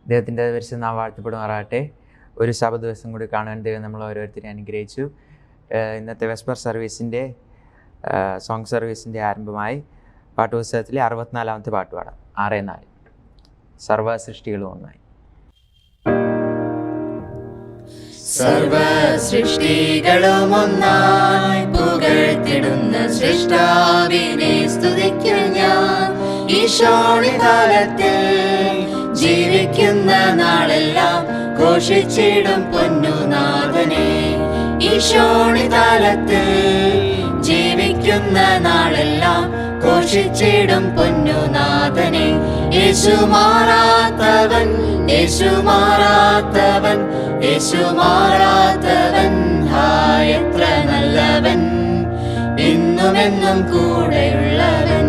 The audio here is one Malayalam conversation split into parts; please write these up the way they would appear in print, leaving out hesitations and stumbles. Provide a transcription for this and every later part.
ദൈവത്തിൻ്റെ പരിശുദ്ധ നാമം വാഴ്ത്തപ്പെടുമാറാകട്ടെ. ഒരു ശബത്ത് ദിവസം കൂടി കാണുവാൻ ദൈവം നമ്മൾ ഓരോരുത്തരെയും അനുഗ്രഹിച്ചു. ഇന്നത്തെ വെസ്പർ സർവീസിൻ്റെ സോങ് സർവീസിൻ്റെ ആരംഭമായി പാട്ടുപുസ്തകത്തിലെ 64-ാമത്തെ പാട്ട് പാടാം. 6-4 സർവ സൃഷ്ടികളും ഒന്നായി. സർവ സൃഷ്ടികളും ഒന്നായി പുകഴ്ത്തിടുന്ന സൃഷ്ടാവിനെ സ്തുതിക്കും ഞാൻ. ഈശോണികാലത്തിൽ ജീവിക്കുന്ന നാളെല്ലാം ഘോഷിച്ചിടും പൊന്നുനാഥനെ. ഈശോണികാലത്തിൽ ജീവിക്കുന്ന നാളെല്ലാം ഘോഷിച്ചിടും പൊന്നുനാഥനെ. യേശു മാറാത്തവൻ, യേശു മാറാത്തവൻ, യേശു മാറാത്തവൻ, ഹായ് എത്ര നല്ലവൻ, ഇന്നുമെന്നും കൂടെയുള്ളവൻ.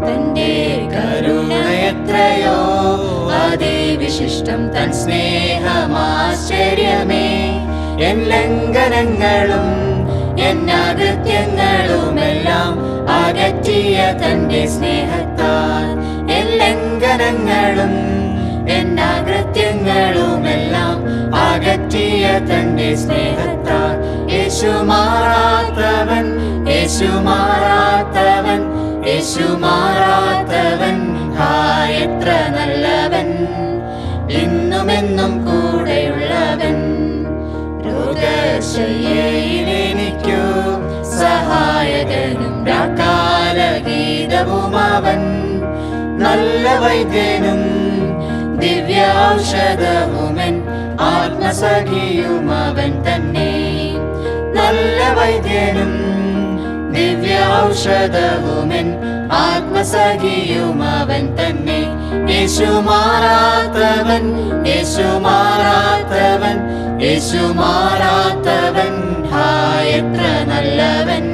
തന്റെ കരുണ എത്രയോ അതിവിശിഷ്ടം, തൻ സ്നേഹമാശ്ചര്യമേ. എൻ ലംഘനങ്ങളും എന്നാകൃത്യങ്ങളുമെല്ലാം അകറ്റിയ തന്റെ സ്നേഹത്താൽ, എൻ ലംഘനങ്ങളും എന്നാകൃത്യങ്ങളുമെല്ലാം അകറ്റിയ തന്റെ സ്നേഹത്താൽ. യേശു മാറാത്തവൻ, യേശു മാറാത്തവൻ, യേശു മാറാത്തവൻ, ഹായ് എത്ര നല്ലവൻ, ഇന്നുമെന്നും കൂടെയുള്ളവൻ. രോഗശയ്യയിലെനിക്കു സഹായകനും രാക്കാലഗീതവും അവൻ, നല്ല വൈദ്യനും ദിവ്യൌഷധവുമൻ, ആത്മസഖിയും അവൻ തന്നെ. നല്ല വൈദ്യനും ദിവ്യൌഷധവുമൻ, ആത്മസഖിയും അവൻ തന്നെ. യേശു മാറാത്തവൻ, യേശു മാറാത്തവൻ, യേശു മാറാത്തവൻ, ഹായ് എത്ര നല്ലവൻ,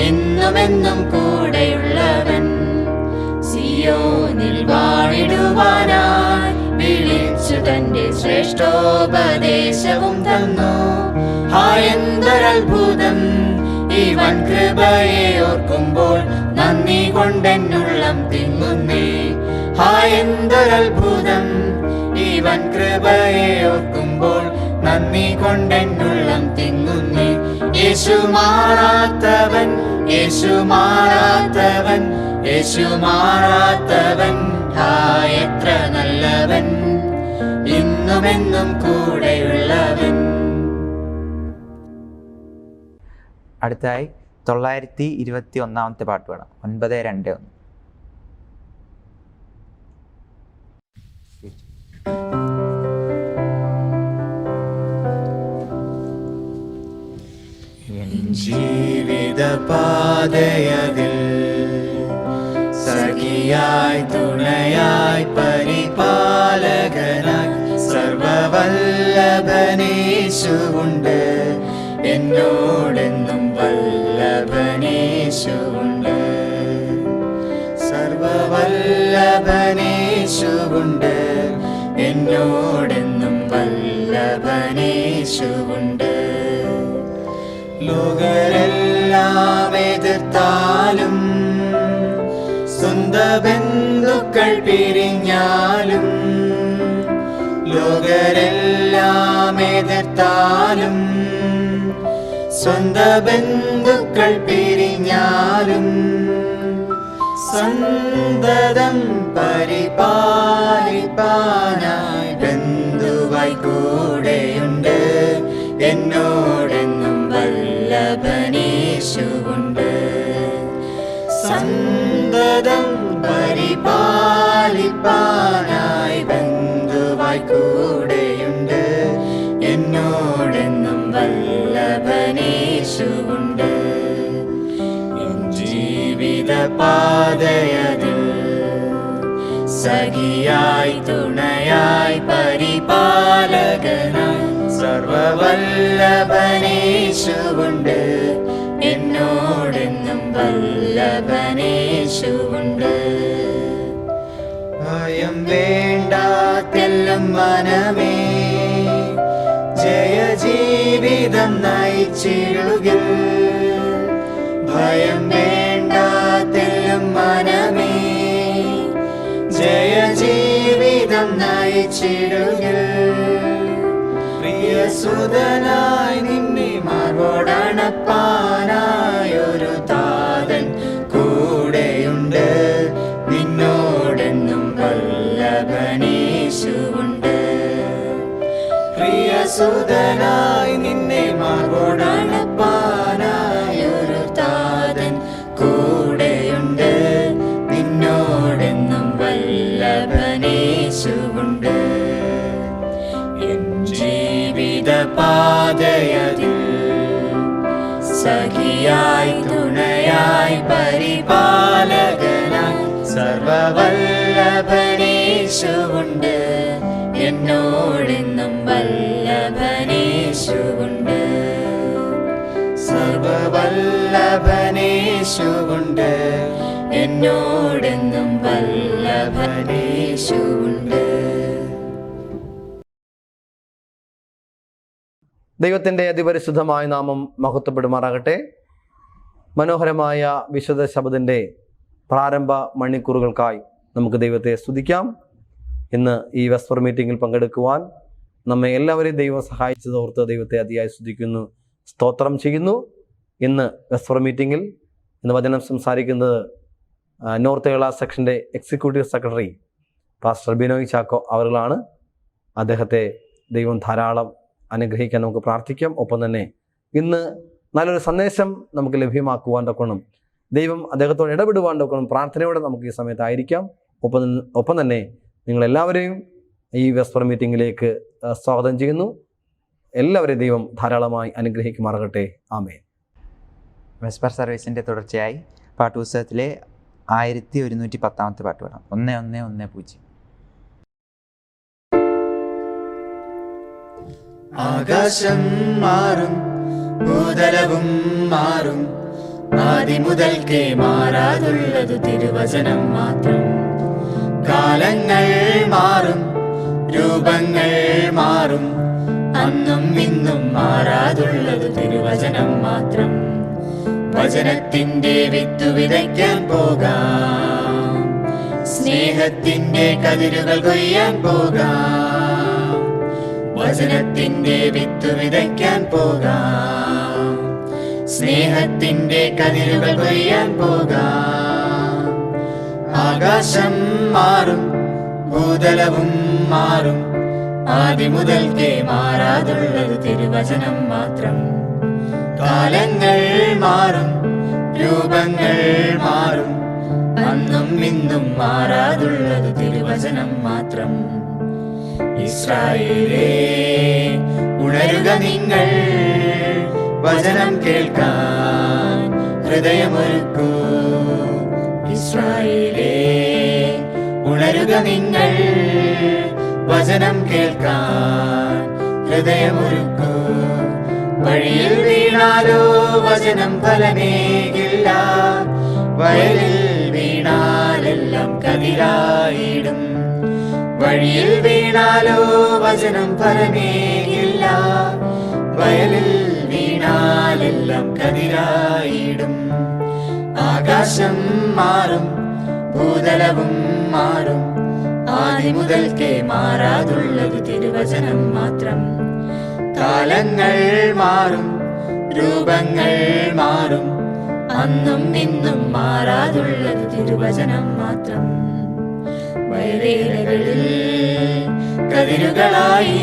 ഇന്നുമെന്നും കൂടെയുള്ളവൻ. സിയോനിൽ വാണിടുവാനായി വിളിച്ചു തന്റെ ശ്രേഷ്ഠോപദേശവും തന്നു. ഹായ് എന്തൊരത്ഭുതം, ഇവൻ കൃപയെ ഓർക്കുമ്പോൾ നന്ദി കൊണ്ടെന്നുള്ളം തിങ്ങുന്നേ. ഹായ് എന്തൊരത്ഭുതം, ഇവൻ കൃപയെ ഓർക്കുമ്പോൾ നന്ദി കൊണ്ടെന്നുള്ളം തിങ്ങുന്നേ. യേശു മാറാത്തവൻ, യേശു മാറാത്തവൻ, യേശു മാറാത്തവൻ, ഹായ് എത്ര നല്ലവൻ, ഇന്നുമെന്നും കൂടെയുള്ളവൻ. അടുത്തായി 921-ാമത്തെ പാട്ട് പാടാം. 9-2-1. ജീവിത പാതയതിൽ സഖിയായി തുണയായി പരിപാലകനായി സർവവല്ലഭനേശുവുണ്ട്. എന്നോടെന്നും വല്ലഭനേശുവുണ്ട്, സർവവല്ലഭനേശുവുണ്ട്. എന്നോടെന്നും വല്ലഭനേശുവുണ്ട്. ലോകരെല്ലാം എതിർത്താലും സ്വന്ത ബന്ധുക്കൾ പിരിഞ്ഞാലും, ലോകരെല്ലാം എതിർത്താലും സ്വന്ത ബന്ധുക്കൾ പിരിഞ്ഞാലും, സന്തതം പരിപാലിപ്പാനായി ബന്ധുവായി കൂടെയുണ്ട്. എന്നോടെന്നും വല്ലഭനേശുവുണ്ട്, സന്തതം പരിപാലിപ്പാനായി ബന്ധുവായി കൂടെയുണ്ട്. എന്നോടെന്നും വല്ലഭനേശുവുണ്ട്. എൻ ജീവിത പാതയതിൽ സഖിയായി തുണയായി പരിപാലകനായി സർവവല്ലഭനേശുവുണ്ട്. എന്നോടെന്നും വല്ലഭനേശുവുണ്ട്. ഭയം വേണ്ട തെല്ലും മനമേ, ജയജീവിതം നയിച്ചിടുകിൽ. ഭയം വേണ്ട തെല്ലും മനമേ, ജയജീവിതം നയി നയിച്ചിടുകിൽ. പ്രിയസുതനായി നിന്നെ മാർവോടണപ്പാനായൊരു താതൻ കൂടെയുണ്ട്. നിന്നോടെന്നും വല്ലഭനേശുവുണ്ട്. പ്രിയസുതനായി നിന്നെ മാർവോടണപ്പാനായൊരു താതൻ കൂടെയുണ്ട്. നിന്നോടെന്നും വല്ലഭനേശുവുണ്ട്. എൻ ജീവിത പാതയതിൽ സഖിയായി തുണയായി പരിപാലകനായി സർവവല്ലഭനേശുവുണ്ട്. എന്നോടെന്നും വല്ലഭനേശുവുണ്ട്. സർവവല്ലഭനേശുവുണ്ട്. എന്നോടെന്നും വല്ലഭനേശുവുണ്ട്. ദൈവത്തിൻ്റെ അതിപരിശുദ്ധമായ നാമം മഹത്വപ്പെടുമാറാകട്ടെ. മനോഹരമായ വിശുദ്ധ ശബദിൻ്റെ പ്രാരംഭ മണിക്കൂറുകൾക്കായി നമുക്ക് ദൈവത്തെ സ്തുതിക്കാം. ഇന്ന് ഈ വെസ്പർ മീറ്റിങ്ങിൽ പങ്കെടുക്കുവാൻ നമ്മെ എല്ലാവരെയും ദൈവം സഹായിച്ചതോർത്ത് ദൈവത്തെ അതിയായി സ്തുതിക്കുന്നു, സ്തോത്രം ചെയ്യുന്നു. ഇന്ന് വെസ്പർ മീറ്റിങ്ങിൽ ഇന്ന് വചനം സംസാരിക്കുന്നത് നോർത്ത് കേരള സെക്ഷൻ്റെ executive secretary pastor Binoy Chacko അവர்களാണ്. അദ്ദേഹത്തെ ദൈവം ധാരാളം അനുഗ്രഹിക്കാൻ നമുക്ക് പ്രാർത്ഥിക്കാം. ഒപ്പം തന്നെ ഇന്ന് നല്ലൊരു സന്ദേശം നമുക്ക് ലഭ്യമാക്കുവാൻ തൊക്കണം, ദൈവം അദ്ദേഹത്തോട് ഇടപെടുവാൻ തൊക്കണം പ്രാർത്ഥനയോടെ നമുക്ക് ഈ സമയത്തായിരിക്കാം. ഒപ്പം തന്നെ നിങ്ങളെല്ലാവരെയും ഈ വെസ്പർ മീറ്റിങ്ങിലേക്ക് സ്വാഗതം ചെയ്യുന്നു. എല്ലാവരെയും ദൈവം ധാരാളമായി അനുഗ്രഹിക്കുമാറാകട്ടെ. ആമേൻ. വെസ്പർ സർവീസിൻ്റെ തുടർച്ചയായി പാട്ടുപുസ്തകത്തിലെ 1110 പാട്ട് പാടാം. 1110. ആകാശം മാറും, ഭൂതലവും മാറും, ആദിമുതൽക്കേ മാറാതുള്ളത് തിരുവചനം മാത്രം. കാലങ്ങൾ മാറും, രൂപങ്ങൾ മാറും, അന്നും ഇന്നും മാറാതുള്ളത് തിരുവചനം മാത്രം. വചനത്തിന്റെ വിത്തു വിതയ്ക്കാൻ പോകാം, സ്നേഹത്തിന്റെ കതിരുകൾ കൊയ്യാൻ പോകാം. വചനത്തിന്റെ വിത്തു വിതയ്ക്കാൻ പോകാം, സ്നേഹത്തിന്റെ കതിരുകൾ കൊയ്യാൻ പോകാം. ആകാശം മാറും, ഭൂതലവും മാറും, ആദിമുതൽക്കേ മാറാതുള്ളത് തിരുവചനം മാത്രം. കാലങ്ങൾ മാറും, രൂപങ്ങൾ മാറും, അന്നും ഇന്നും മാറാതുള്ളത് തിരുവചനം മാത്രം. ഇസ്രായേലേ ഉണരുക നിങ്ങൾ, വചനം കേൾക്കാൻ ഹൃദയമൊരുക്കൂ. ഇസ്രായേലേ ഉണരുക നിങ്ങൾ, വചനം കേൾക്കാൻ ഹൃദയമൊരുക്കൂ. വഴിയിൽ വീണാലോ വചനം ഫലമേകില്ല, വയലിൽ വീണാലെല്ലാം കതിരായിടും. വഴിയിൽ വീണാലോ വചനം ഫലമേകില്ല, വയലിൽ വീണാലെല്ലാം കതിരായിടും. ആകാശം മാറും, ഭൂതലവും മാറും, ആദിമുതൽക്കേ മാറാതുള്ളത് തിരുവചനം മാത്രം. കാലങ്ങൾ മാറും, രൂപങ്ങൾ മാറും, അന്നും ഇന്നും മാറാതുള്ളത് തിരുവചനം മാത്രം. വയലേലകളിൽ കതിരുകളായി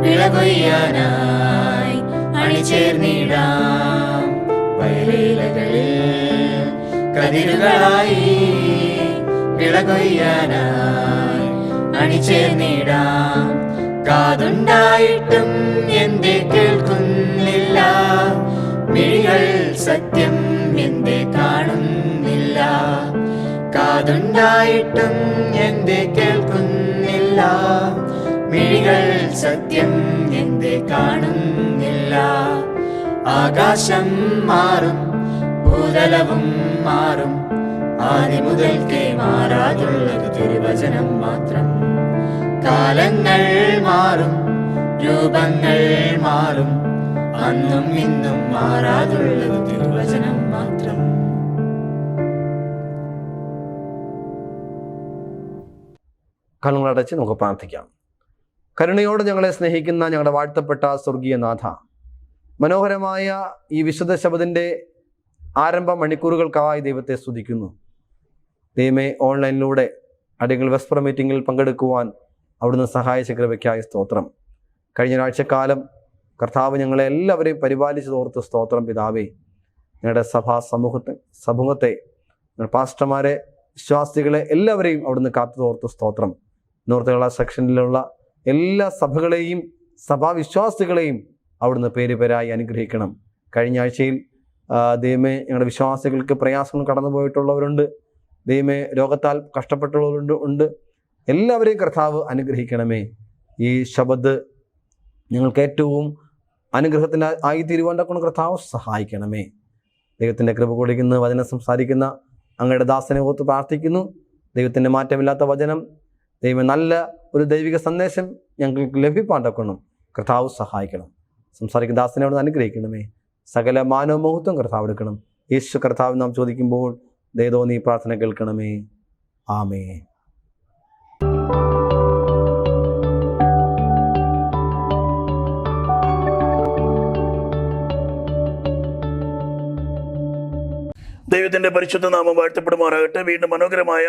വിളകൊയ്യാനായി അണിചേർന്നിടാം. വയലേലകളിൽ കതിരുകളായി വിളകൊയ്യാനായി അണിചേർന്നിടാം. കാതുണ്ടായിട്ടും എന്തേ കേൾക്കുന്നില്ല, മിഴികൾ സത്യം എന്തേ കാണുന്നില്ല. കാതുണ്ടായിട്ടും എന്തേ കേൾക്കുന്നില്ല, മിഴികൾ സത്യം എന്തേ കാണുന്നില്ല. ആകാശം മാറും, ഭൂതലവും മാറും, ആദിമുതൽക്കേ മാറാതുള്ളത് തിരുവചനം മാത്രം. കാലങ്ങൾ മാറും, രൂപങ്ങൾ മാറും, അന്നും ഇന്നും മാറാതുള്ളത് തിരുവചനം മാത്രം. കണ്ണുകളടച്ച് നമുക്ക് പ്രാർത്ഥിക്കാം. കരുണയോടെ ഞങ്ങളെ സ്നേഹിക്കുന്ന ഞങ്ങളുടെ വാഴ്ത്തപ്പെട്ട സ്വർഗീയ നാഥ, മനോഹരമായ ഈ വിശുദ്ധ ശബദിൻ്റെ ആരംഭ മണിക്കൂറുകൾക്കായി ദൈവത്തെ സ്തുതിക്കുന്നു. ദൈവമേ, ഓൺലൈനിലൂടെ അടിയങ്ങൾ വെസ്പർ മീറ്റിങ്ങിൽ പങ്കെടുക്കുവാൻ അവിടുന്ന് സഹായിച്ച കൃപയ്ക്കായി സ്തോത്രം. കഴിഞ്ഞ ഒരാഴ്ചക്കാലം കർത്താവ് ഞങ്ങളെ എല്ലാവരെയും പരിപാലിച്ചതോർത്ത് സ്തോത്രം പിതാവേ. ഞങ്ങളുടെ സമൂഹത്തെ പാസ്റ്റർമാരെ, വിശ്വാസികളെ എല്ലാവരെയും അവിടുന്ന് കാത്തുതോർത്ത് സ്തോത്രം. നോർത്തുകള സെക്ഷനിലുള്ള എല്ലാ സഭകളെയും സഭാവിശ്വാസികളെയും അവിടുന്ന് പേരുപേരായി അനുഗ്രഹിക്കണം. കഴിഞ്ഞ ആഴ്ചയിൽ ദൈവമേ, ഞങ്ങളുടെ വിശ്വാസികൾക്ക് പ്രയാസങ്ങൾ കടന്നു പോയിട്ടുള്ളവരുണ്ട്. ദൈവമേ, രോഗത്താൽ കഷ്ടപ്പെട്ടുള്ളവരുണ്ട്. എല്ലാവരെയും കർത്താവ് അനുഗ്രഹിക്കണമേ. ഈ ശബദ് ഞങ്ങൾക്ക് ഏറ്റവും അനുഗ്രഹത്തിന് ആയിത്തീരുവാൻ കൊണ്ട് കർത്താവ് സഹായിക്കണമേ. ദൈവത്തിൻ്റെ കൃപ കൊടുക്കുന്ന വചനം സംസാരിക്കുന്ന അങ്ങയുടെ ദാസനെ ഓർത്ത് പ്രാർത്ഥിക്കുന്നു. ദൈവത്തിൻ്റെ മാറ്റമില്ലാത്ത വചനം, ദൈവം നല്ല ഒരു ദൈവിക സന്ദേശം ഞങ്ങൾക്ക് ലഭിപ്പാൻ തക്കണം കർത്താവ് സഹായിക്കണം. സംസാരിക്കുന്ന ദാസനെ അവിടെ അനുഗ്രഹിക്കണമേ. സകല മാനവമഹത്വം കർത്താവ് എടുക്കണം. യേശു കർത്താവ് നാം ചോദിക്കുമ്പോൾ ദയതോ നീ പ്രാർത്ഥന കേൾക്കണമേ. ആമേൻ. ദൈവത്തിൻ്റെ പരിശുദ്ധ നാമം വാഴ്ത്തപ്പെടുമാറാകട്ടെ. വീണ്ടും മനോഹരമായ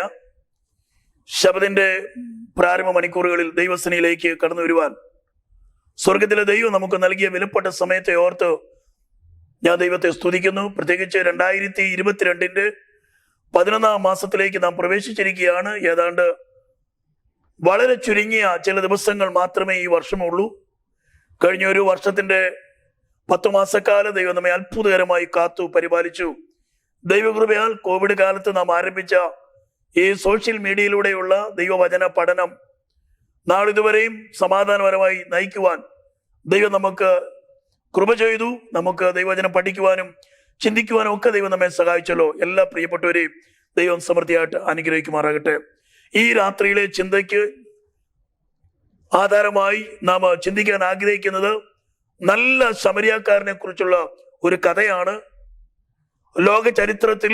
ശബദിന്റെ പ്രാരംഭ മണിക്കൂറുകളിൽ ദൈവസേനയിലേക്ക് കടന്നു വരുവാൻ സ്വർഗത്തിലെ ദൈവം നമുക്ക് നൽകിയ വിലപ്പെട്ട സമയത്തെ ഓർത്ത് ഞാൻ ദൈവത്തെ സ്തുതിക്കുന്നു. പ്രത്യേകിച്ച് 2022 11-ാം മാസത്തിലേക്ക് നാം പ്രവേശിച്ചിരിക്കുകയാണ്. ഏതാണ്ട് വളരെ ചുരുങ്ങിയ ചില ദിവസങ്ങൾ മാത്രമേ ഈ വർഷമുള്ളൂ. കഴിഞ്ഞ ഒരു വർഷത്തിന്റെ 10 മാസക്കാലം ദൈവം നമ്മെ അത്ഭുതകരമായി കാത്തു പരിപാലിച്ചു. ദൈവകൃപയാൽ കോവിഡ് കാലത്ത് നാം ആരംഭിച്ച ഈ സോഷ്യൽ മീഡിയയിലൂടെയുള്ള ദൈവവചന പഠനം നാളിതുവരെയും സമാധാനപരമായി നയിക്കുവാൻ ദൈവം നമുക്ക് കൃപ ചെയ്തു. നമുക്ക് ദൈവവചനം പഠിക്കുവാനും ചിന്തിക്കുവാനും ഒക്കെ ദൈവം നമ്മെ സഹായിച്ചല്ലോ. എല്ലാ പ്രിയപ്പെട്ടവരെയും ദൈവം സമൃദ്ധിയായിട്ട് അനുഗ്രഹിക്കുമാറാകട്ടെ. ഈ രാത്രിയിലെ ചിന്തയ്ക്ക് ആധാരമായി നാം ചിന്തിക്കാൻ ആഗ്രഹിക്കുന്നത് നല്ല ശമരിയാക്കാരനെ കുറിച്ചുള്ള ഒരു കഥയാണ്. ലോക ചരിത്രത്തിൽ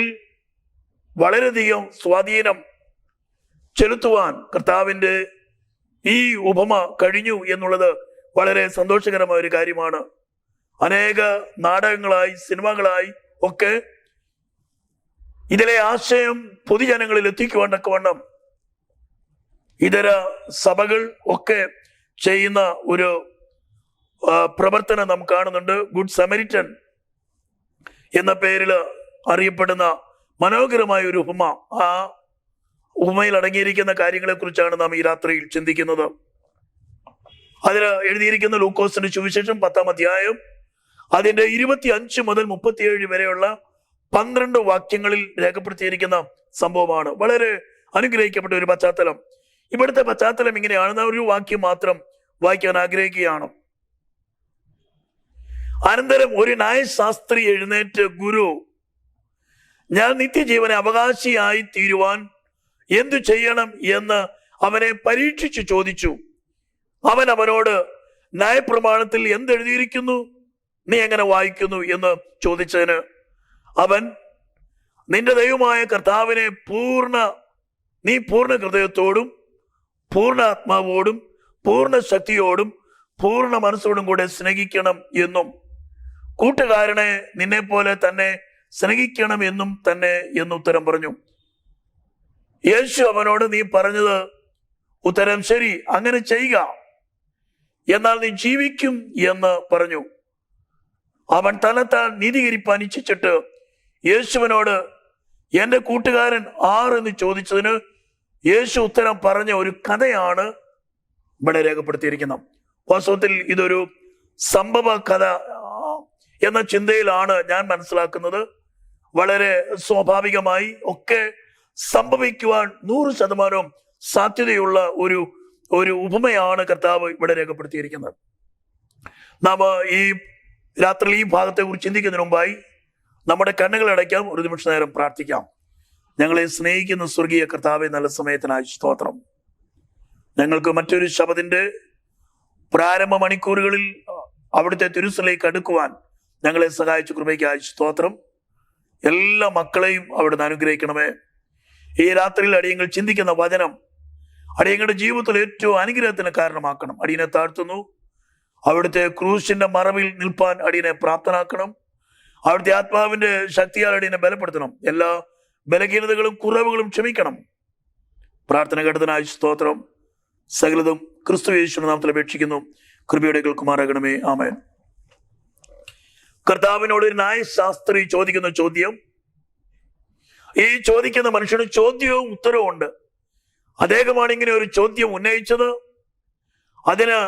വളരെയധികം സ്വാധീനം ചെലുത്തുവാൻ കർത്താവിൻ്റെ ഈ ഉപമ കഴിഞ്ഞു എന്നുള്ളത് വളരെ സന്തോഷകരമായ ഒരു കാര്യമാണ്. അനേക നാടകങ്ങളായി, സിനിമകളായി ഒക്കെ ഇതിലെ ആശയം പൊതുജനങ്ങളിൽ എത്തിക്കുവാൻ തക്കവണ്ണം ഇതര സഭകൾ ഒക്കെ ചെയ്യുന്ന ഒരു പ്രവർത്തനം നാം കാണുന്നുണ്ട്. ഗുഡ് സമരിറ്റൻ എന്ന പേരിൽ അറിയപ്പെടുന്ന മനോഹരമായ ഒരു ഉപമ. ആ ഉപമയിൽ അടങ്ങിയിരിക്കുന്ന കാര്യങ്ങളെ കുറിച്ചാണ് നാം ഈ രാത്രിയിൽ ചിന്തിക്കുന്നത്. അതിൽ എഴുതിയിരിക്കുന്ന ലൂക്കോസിന്റെ സുവിശേഷം 10-ാം അധ്യായം അതിന്റെ 25 മുതൽ 37 വരെയുള്ള 12 വാക്യങ്ങളിൽ രേഖപ്പെടുത്തിയിരിക്കുന്ന സംഭവമാണ്. വളരെ അനുഗ്രഹിക്കപ്പെട്ട ഒരു പശ്ചാത്തലം. ഇവിടുത്തെ പശ്ചാത്തലം ഇങ്ങനെയാണ്. ഒരു വാക്യം മാത്രം വായിക്കാൻ ആഗ്രഹിക്കുകയാണ്. അനന്തരം ഒരു ന്യായശാസ്ത്രി എഴുന്നേറ്റ്, ഗുരു, ഞാൻ നിത്യജീവനെ അവകാശിയായി തീരുവാൻ എന്തു ചെയ്യണം എന്ന് അവനെ പരീക്ഷിച്ചു ചോദിച്ചു. അവൻ അവനോട്, ന്യായപ്രമാണത്തിൽ എന്തെഴുതിയിരിക്കുന്നു, നീ എങ്ങനെ വായിക്കുന്നു എന്ന് ചോദിച്ചതിന് അവൻ, നിന്റെ ദൈവമായ കർത്താവിനെ നീ പൂർണ്ണ ഹൃദയത്തോടും പൂർണ്ണ ആത്മാവോടും പൂർണ്ണ ശക്തിയോടും പൂർണ്ണ മനസ്സോടും കൂടെ സ്നേഹിക്കണം എന്നും കൂട്ടുകാരനെ നിന്നെ പോലെ തന്നെ സ്നേഹിക്കണം എന്നും തന്നെ എന്ന് ഉത്തരം പറഞ്ഞു. യേശു അവനോട്, നീ പറഞ്ഞത് ഉത്തരം ശരി, അങ്ങനെ ചെയ്യുക, എന്നാൽ നീ ജീവിക്കും എന്ന് പറഞ്ഞു. അവൻ തന്നെത്താൻ നീതീകരിപ്പാൻ ഇച്ഛിച്ചിട്ട് യേശുവിനോട്, എന്റെ കൂട്ടുകാരൻ ആരെന്ന് ചോദിച്ചതിന് യേശു ഉത്തരം പറഞ്ഞ ഒരു കഥയാണ് ഇവിടെ രേഖപ്പെടുത്തിയിരിക്കുന്നത്. വാസ്തവത്തിൽ ഇതൊരു സംഭവ കഥ എന്ന ചിന്തയിലാണ് ഞാൻ മനസ്സിലാക്കുന്നത്. വളരെ സ്വാഭാവികമായി ഒക്കെ സംഭവിക്കുവാൻ 100% സാധ്യതയുള്ള ഒരു ഉപമയാണ് കർത്താവ് ഇവിടെ രേഖപ്പെടുത്തിയിരിക്കുന്നത്. നാം ഈ രാത്രി ഈ ഭാഗത്തെ കുറിച്ച് ചിന്തിക്കുന്നതിന് മുമ്പായി നമ്മുടെ കണ്ണുകൾ അടയ്ക്കാം, ഒരു നിമിഷ നേരം പ്രാർത്ഥിക്കാം. ഞങ്ങളെ സ്നേഹിക്കുന്ന സ്വർഗീയ കർത്താവെ, നല്ല സമയത്തിനായി സ്തോത്രം. ഞങ്ങൾക്ക് മറ്റൊരു ശബദിന്റെ പ്രാരംഭ മണിക്കൂറുകളിൽ അവിടുത്തെ തിരുസലേക്ക് അടുക്കുവാൻ ഞങ്ങളെ സഹായിച്ച കൃപയ്ക്കായി സ്തോത്രം. എല്ലാ മക്കളെയും അവിടുന്ന് അനുഗ്രഹിക്കണമേ. ഈ രാത്രിയിൽ അടിയങ്ങൾ ചിന്തിക്കുന്ന വചനം അടിയങ്ങളുടെ ജീവിതത്തിൽ ഏറ്റവും അനുഗ്രഹത്തിന് കാരണമാക്കണം. അടിയനെ താഴ്ത്തുന്നു. അവിടുത്തെ ക്രൂശിന്റെ മറവിൽ നിൽപ്പാൻ അടിയനെ പ്രാപ്തനാക്കണം. അവിടുത്തെ ആത്മാവിന്റെ ശക്തിയാൽ അടിയനെ ബലപ്പെടുത്തണം. എല്ലാ ബലഹീനതകളും കുറവുകളും ക്ഷമിക്കണം. പ്രാർത്ഥന കേട്ടതിനായി സ്തോത്രം. സകലതും ക്രിസ്തു യേശുവിന്റെ നാമത്തിൽ അപേക്ഷിക്കുന്നു. കൃപയുടെ കേൾക്കുമാറാകണമേ. ആമേൻ. കർത്താവിനോട് ഒരു ന്യായശാസ്ത്രി ചോദിക്കുന്ന ചോദ്യം, ഈ ചോദിക്കുന്ന മനുഷ്യന് ചോദ്യവും ഉത്തരവും ഉണ്ട്. അദ്ദേഹമാണ് ഇങ്ങനെ ഒരു ചോദ്യം ഉന്നയിച്ചത്. അതിന്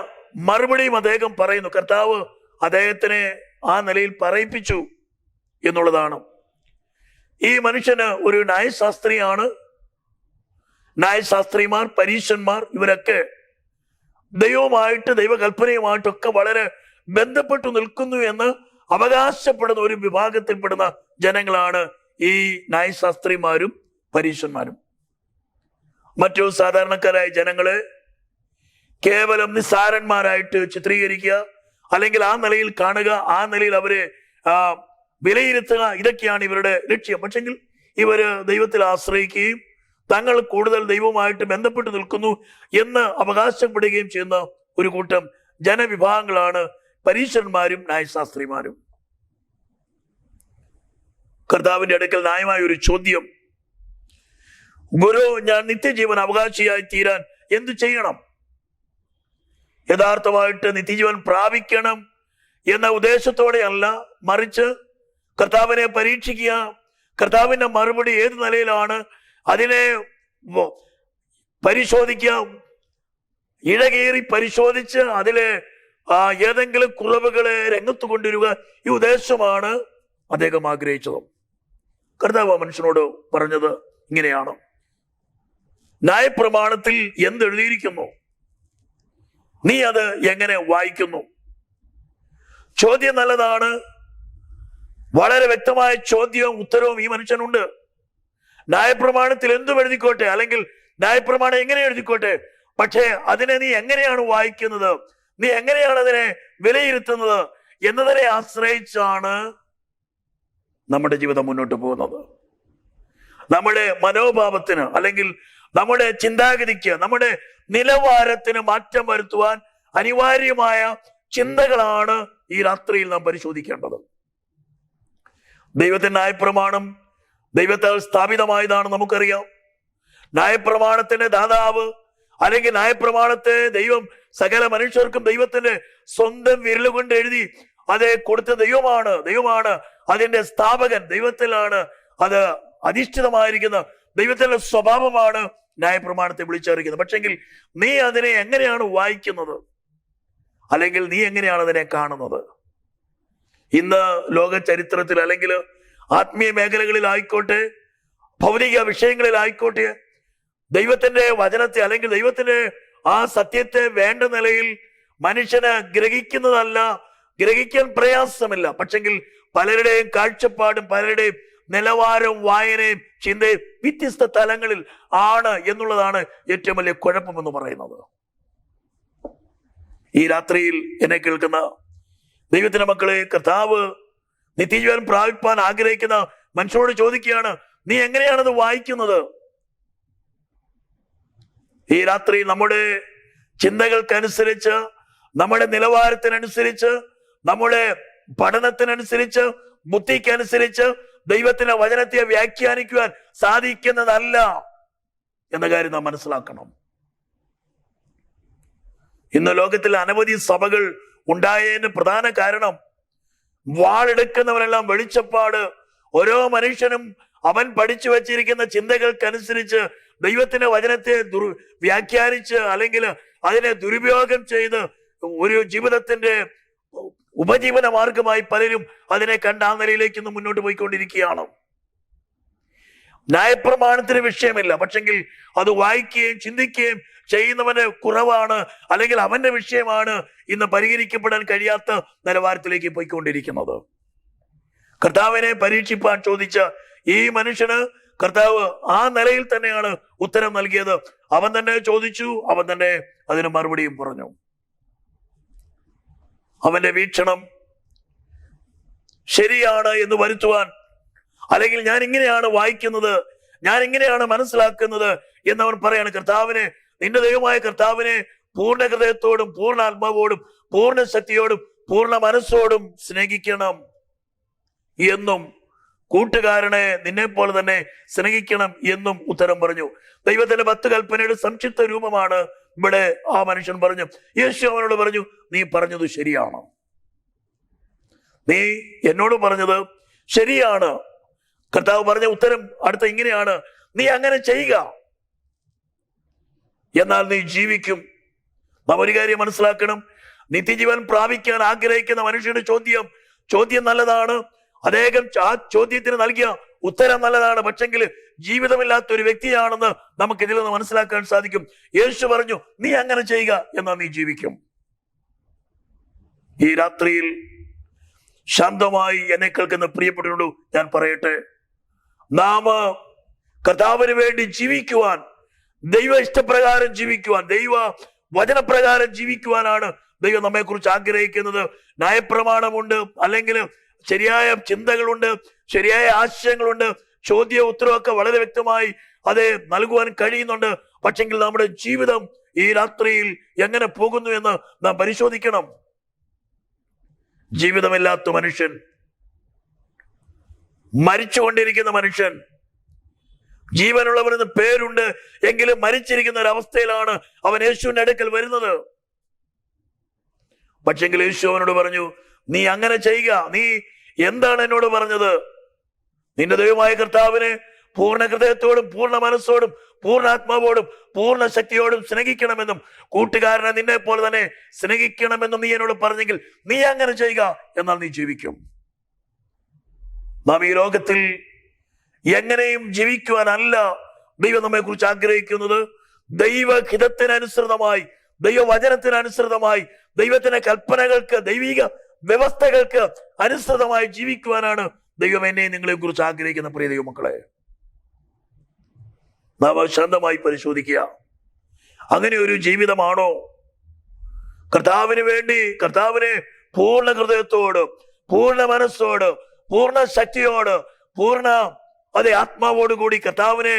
മറുപടിയും അദ്ദേഹം പറയുന്നു. കർത്താവ് അദ്ദേഹത്തിനെ ആ നിലയിൽ പറയിപ്പിച്ചു എന്നുള്ളതാണ്. ഈ മനുഷ്യന് ഒരു ന്യായശാസ്ത്രിയാണ്. ന്യായശാസ്ത്രിമാർ, പരീശന്മാർ ഇവരൊക്കെ ദൈവവുമായിട്ട്, ദൈവകൽപ്പനയുമായിട്ടൊക്കെ വളരെ ബന്ധപ്പെട്ടു നിൽക്കുന്നു എന്ന് അവകാശപ്പെടുന്ന ഒരു വിഭാഗത്തിൽപ്പെടുന്ന ജനങ്ങളാണ് ഈ ന്യായശാസ്ത്രിമാരും പരീശന്മാരും. മറ്റു സാധാരണക്കാരായ ജനങ്ങളെ കേവലം നിസ്സാരന്മാരായിട്ട് ചിത്രീകരിക്കുക, അല്ലെങ്കിൽ ആ നിലയിൽ കാണുക, ആ നിലയിൽ അവരെ വിലയിരുത്തുക, ഇതൊക്കെയാണ് ഇവരുടെ ലക്ഷ്യം. പക്ഷെങ്കിൽ ഇവര് ദൈവത്തിൽ ആശ്രയിക്കുകയും തങ്ങൾ കൂടുതൽ ദൈവവുമായിട്ട് ബന്ധപ്പെട്ട് നിൽക്കുന്നു എന്ന് അവകാശപ്പെടുകയും ചെയ്യുന്ന ഒരു കൂട്ടം ജനവിഭാഗങ്ങളാണ് പരീശന്മാരും ന്യായശാസ്ത്രിമാരും. കർത്താവിന്റെ അടുക്കൽ ന്യായമായ ഒരു ചോദ്യം, ഗുരു, ഞാൻ നിത്യജീവൻ അവകാശിയായി തീരാൻ എന്തു ചെയ്യണം? യഥാർത്ഥമായിട്ട് നിത്യജീവൻ പ്രാപിക്കണം എന്ന ഉദ്ദേശത്തോടെയല്ല, മറിച്ച് കർത്താവിനെ പരീക്ഷിക്കുക. കർത്താവിന്റെ മറുപടി ഏത് നിലയിലാണ്, അതിനെ പരിശോധിക്കുക, ഇഴകേറി പരിശോധിച്ച് അതിലെ ഏതെങ്കിലും കുറവുകളെ രംഗത്ത് കൊണ്ടുവരിക. ഈ ഉദ്ദേശമാണ് അദ്ദേഹം ആഗ്രഹിച്ചത്. കർത്താവ് മനുഷ്യനോട് പറഞ്ഞത് ഇങ്ങനെയാണ്, ന്യായപ്രമാണത്തിൽ എന്തെഴുതിയിരിക്കുന്നു, നീ അത് എങ്ങനെ വായിക്കുന്നു? ചോദ്യം നല്ലതാണ്. വളരെ വ്യക്തമായ ചോദ്യവും ഉത്തരവും ഈ മനുഷ്യനുണ്ട്. ന്യായപ്രമാണത്തിൽ എന്തും എഴുതിക്കോട്ടെ, അല്ലെങ്കിൽ ന്യായപ്രമാണം എങ്ങനെ എഴുതിക്കോട്ടെ, പക്ഷേ അതിനെ നീ എങ്ങനെയാണ് വായിക്കുന്നത്, നീ എങ്ങനെയാണ് അതിനെ വിലയിരുത്തുന്നത് എന്നതിനെ ആശ്രയിച്ചാണ് നമ്മുടെ ജീവിതം മുന്നോട്ട് പോകുന്നത്. നമ്മുടെ മനോഭാവത്തിന്, അല്ലെങ്കിൽ നമ്മുടെ ചിന്താഗതിക്ക്, നമ്മുടെ നിലവാരത്തിന് മാറ്റം വരുത്തുവാൻ അനിവാര്യമായ ചിന്തകളാണ് ഈ രാത്രിയിൽ നാം പരിശോധിക്കേണ്ടത്. ദൈവത്തിന്റെ ന്യായപ്രമാണം ദൈവത്താൽ സ്ഥാപിതമായതാണ്, നമുക്കറിയാം. ന്യായപ്രമാണത്തിന്റെ ദാതാവ്, അല്ലെങ്കിൽ ന്യായപ്രമാണത്തെ ദൈവം സകല മനുഷ്യർക്കും ദൈവത്തിന്റെ സ്വന്തം വിരലുകൊണ്ട് എഴുതി അത് കൊടുത്ത ദൈവമാണ് അതിന്റെ സ്ഥാപകൻ. ദൈവത്തിലാണ് അത് അധിഷ്ഠിതമായിരിക്കുന്ന ദൈവത്തിന്റെ സ്വഭാവമാണ് ന്യായപ്രമാണത്തെ വിളിച്ചറിയിക്കുന്നത്. പക്ഷെങ്കിൽ നീ അതിനെ എങ്ങനെയാണ് വായിക്കുന്നത്, അല്ലെങ്കിൽ നീ എങ്ങനെയാണ് അതിനെ കാണുന്നത്? ഇന്ന് ലോക ചരിത്രത്തിൽ, അല്ലെങ്കിൽ ആത്മീയ മേഖലകളിലായിക്കോട്ടെ, ഭൗതിക വിഷയങ്ങളിലായിക്കോട്ടെ, ദൈവത്തിന്റെ വചനത്തെ, അല്ലെങ്കിൽ ദൈവത്തിന്റെ ആ സത്യത്തെ വേണ്ട നിലയിൽ മനുഷ്യന് ഗ്രഹിക്കുന്നതല്ല, ഗ്രഹിക്കാൻ പ്രയാസമില്ല. പക്ഷെങ്കിൽ പലരുടെയും കാഴ്ചപ്പാടും പലരുടെയും നിലവാരവും വായനയും ചിന്തയും വ്യത്യസ്ത തലങ്ങളിൽ ആണ് എന്നുള്ളതാണ് ഏറ്റവും വലിയ കുഴപ്പമെന്ന് പറയുന്നത്. ഈ രാത്രിയിൽ എന്നെ കേൾക്കുന്ന ദൈവത്തിന്റെ മക്കളെ, കർത്താവ് നിത്യജീവൻ പ്രാപിപ്പാൻ ആഗ്രഹിക്കുന്ന മനുഷ്യനോട് ചോദിക്കുകയാണ്, നീ എങ്ങനെയാണത് വായിക്കുന്നത്? ഈ രാത്രി നമ്മുടെ ചിന്തകൾക്കനുസരിച്ച്, നമ്മുടെ നിലവാരത്തിനനുസരിച്ച്, നമ്മുടെ പഠനത്തിനനുസരിച്ച്, ബുദ്ധിക്കനുസരിച്ച് ദൈവത്തിന്റെ വചനത്തെ വ്യാഖ്യാനിക്കുവാൻ സാധിക്കുന്നതല്ല എന്ന കാര്യം നാം മനസ്സിലാക്കണം. ഇന്ന് ലോകത്തിൽ അനവധി സഭകൾ ഉണ്ടായതിന് പ്രധാന കാരണം വാളെടുക്കുന്നവരെല്ലാം വെളിച്ചപ്പാട്, ഓരോ മനുഷ്യനും അവൻ പഠിച്ചു വച്ചിരിക്കുന്ന ചിന്തകൾക്കനുസരിച്ച് ദൈവത്തിന്റെ വചനത്തെ വ്യാഖ്യാനിച്ച്, അല്ലെങ്കിൽ അതിനെ ദുരുപയോഗം ചെയ്ത് ഒരു ജീവിതത്തിന്റെ ഉപജീവന മാർഗമായി പലരും അതിനെ കണ്ട ആ നിലയിലേക്ക് ഇന്ന് മുന്നോട്ട് പോയിക്കൊണ്ടിരിക്കുകയാണ്. ന്യായപ്രമാണത്തിന് വിഷയമില്ല, പക്ഷെങ്കിൽ അത് വായിക്കുകയും ചിന്തിക്കുകയും ചെയ്യുന്നവന് കുറവാണ്, അല്ലെങ്കിൽ അവന്റെ വിഷയമാണ് ഇന്ന് പരിഹരിക്കപ്പെടാൻ കഴിയാത്ത നിലവാരത്തിലേക്ക് പോയിക്കൊണ്ടിരിക്കുന്നത്. കർത്താവിനെ പരീക്ഷിപ്പാൻ ചോദിച്ച ഈ മനുഷ്യന് കർത്താവ് ആ നിലയിൽ തന്നെയാണ് ഉത്തരം നൽകിയത്. അവൻ തന്നെ ചോദിച്ചു, അവൻ തന്നെ അതിന് മറുപടിയും പറഞ്ഞു. അവന്റെ വീക്ഷണം ശരിയാണ് എന്ന് വരുത്തുവാൻ, അല്ലെങ്കിൽ ഞാൻ ഇങ്ങനെയാണ് വായിക്കുന്നത്, ഞാൻ ഇങ്ങനെയാണ് മനസ്സിലാക്കുന്നത് എന്നവൻ പറയാണ്. കർത്താവിനെ നിന്റെ ദൈവമായ കർത്താവിനെ പൂർണ്ണ ഹൃദയത്തോടും പൂർണ്ണ ആത്മാവോടും പൂർണ്ണ ശക്തിയോടും പൂർണ്ണ മനസ്സോടും സ്നേഹിക്കണം എന്നും കൂട്ടുകാരനെ നിന്നെപ്പോലെ തന്നെ സ്നേഹിക്കണം എന്നും ഉത്തരം പറഞ്ഞു. ദൈവത്തിന്റെ 10 കൽപ്പനയുടെ സംക്ഷിപ്ത രൂപമാണ് ഇവിടെ ആ മനുഷ്യൻ പറഞ്ഞു. യേശു അവനോട് പറഞ്ഞു, നീ പറഞ്ഞത് ശരിയാണ്, നീ എന്നോട് പറഞ്ഞത് ശരിയാണ്. കർത്താവ് പറഞ്ഞ ഉത്തരം അടുത്ത ഇങ്ങനെയാണ്, നീ അങ്ങനെ ചെയ്യുക, എന്നാൽ നീ ജീവിക്കും. നാം ഒരു കാര്യം മനസ്സിലാക്കണം, നിത്യജീവൻ പ്രാപിക്കാൻ ആഗ്രഹിക്കുന്ന മനുഷ്യന്റെ ചോദ്യം നല്ലതാണ്. അദ്ദേഹം ആ ചോദ്യത്തിന് നൽകിയ ഉത്തരം നല്ലതാണ്. പക്ഷെങ്കിൽ ജീവിതമില്ലാത്ത ഒരു വ്യക്തിയാണെന്ന് നമുക്ക് ഇതിൽ നിന്ന് മനസ്സിലാക്കാൻ സാധിക്കും. യേശു പറഞ്ഞു, നീ അങ്ങനെ ചെയ്യുക, എന്നാൽ നീ ജീവിക്കും. ഈ രാത്രിയിൽ ശാന്തമായി എന്നെ കേൾക്കുന്ന പ്രിയപ്പെട്ടവരോട് ഞാൻ പറയട്ടെ, നാം കർത്താവിന് വേണ്ടി ജീവിക്കുവാൻ, ദൈവ ഇഷ്ടപ്രകാരം ജീവിക്കുവാൻ, ദൈവ വചനപ്രകാരം ജീവിക്കുവാനാണ് ദൈവം നമ്മെ കുറിച്ച് ആഗ്രഹിക്കുന്നത്. ന്യായപ്രമാണമുണ്ട്, അല്ലെങ്കിൽ ശരിയായ ചിന്തകളുണ്ട്, ശരിയായ ആശയങ്ങളുണ്ട്, ചോദ്യ ഉത്തരവൊക്കെ വളരെ വ്യക്തമായി അത് നൽകുവാൻ കഴിയുന്നുണ്ട്. പക്ഷെങ്കിൽ നമ്മുടെ ജീവിതം ഈ രാത്രിയിൽ എങ്ങനെ പോകുന്നു എന്ന് നാം പരിശോധിക്കണം. ജീവിതമില്ലാത്ത മനുഷ്യൻ, മരിച്ചുകൊണ്ടിരിക്കുന്ന മനുഷ്യൻ, ജീവനുള്ളവരെന്ന് പേരുണ്ട് എങ്കിലും മരിച്ചിരിക്കുന്ന ഒരു അവസ്ഥയിലാണ് അവൻ യേശുവിന്റെ അടുക്കൽ വരുന്നത്. പക്ഷെങ്കിൽ യേശു അവനോട് പറഞ്ഞു, നീ അങ്ങനെ ചെയ്യുക. നീ എന്താണ് എന്നോട് പറഞ്ഞത്? നിന്റെ ദൈവമായ കർത്താവിനെ പൂർണ്ണ ഹൃദയത്തോടും പൂർണ്ണ മനസ്സോടും പൂർണ്ണ ആത്മാവോടും പൂർണ്ണ ശക്തിയോടും സ്നേഹിക്കണമെന്നും കൂട്ടുകാരനെ നിന്നെ പോലെ തന്നെ സ്നേഹിക്കണമെന്നും നീ എന്നോട് പറഞ്ഞെങ്കിൽ നീ അങ്ങനെ ചെയ്യുക, എന്നാൽ നീ ജീവിക്കും. നാം ഈ ലോകത്തിൽ എങ്ങനെയും ജീവിക്കുവാനല്ല ദൈവം നമ്മെ കുറിച്ച് ആഗ്രഹിക്കുന്നത്. ദൈവഹിതത്തിനനുസൃതമായി, ദൈവവചനത്തിനനുസൃതമായി, ദൈവത്തിന്റെ കൽപ്പനകൾക്ക്, ദൈവിക വ്യവസ്ഥകൾക്ക് അനുസൃതമായി ജീവിക്കുവാനാണ് ദൈവം എന്നെയും നിങ്ങളെ കുറിച്ച് ആഗ്രഹിക്കുന്ന പ്രിയ ദൈവമക്കളെ. നാം ശാന്തമായി പരിശോധിക്കുക, അങ്ങനെ ഒരു ജീവിതമാണോ? കർത്താവിന് വേണ്ടി, കർത്താവിനെ പൂർണ്ണ ഹൃദയത്തോട്, പൂർണ്ണ മനസ്സോട്, പൂർണ്ണ ശക്തിയോട്, പൂർണ്ണ ആത്മാവോടുകൂടി കർത്താവിനെ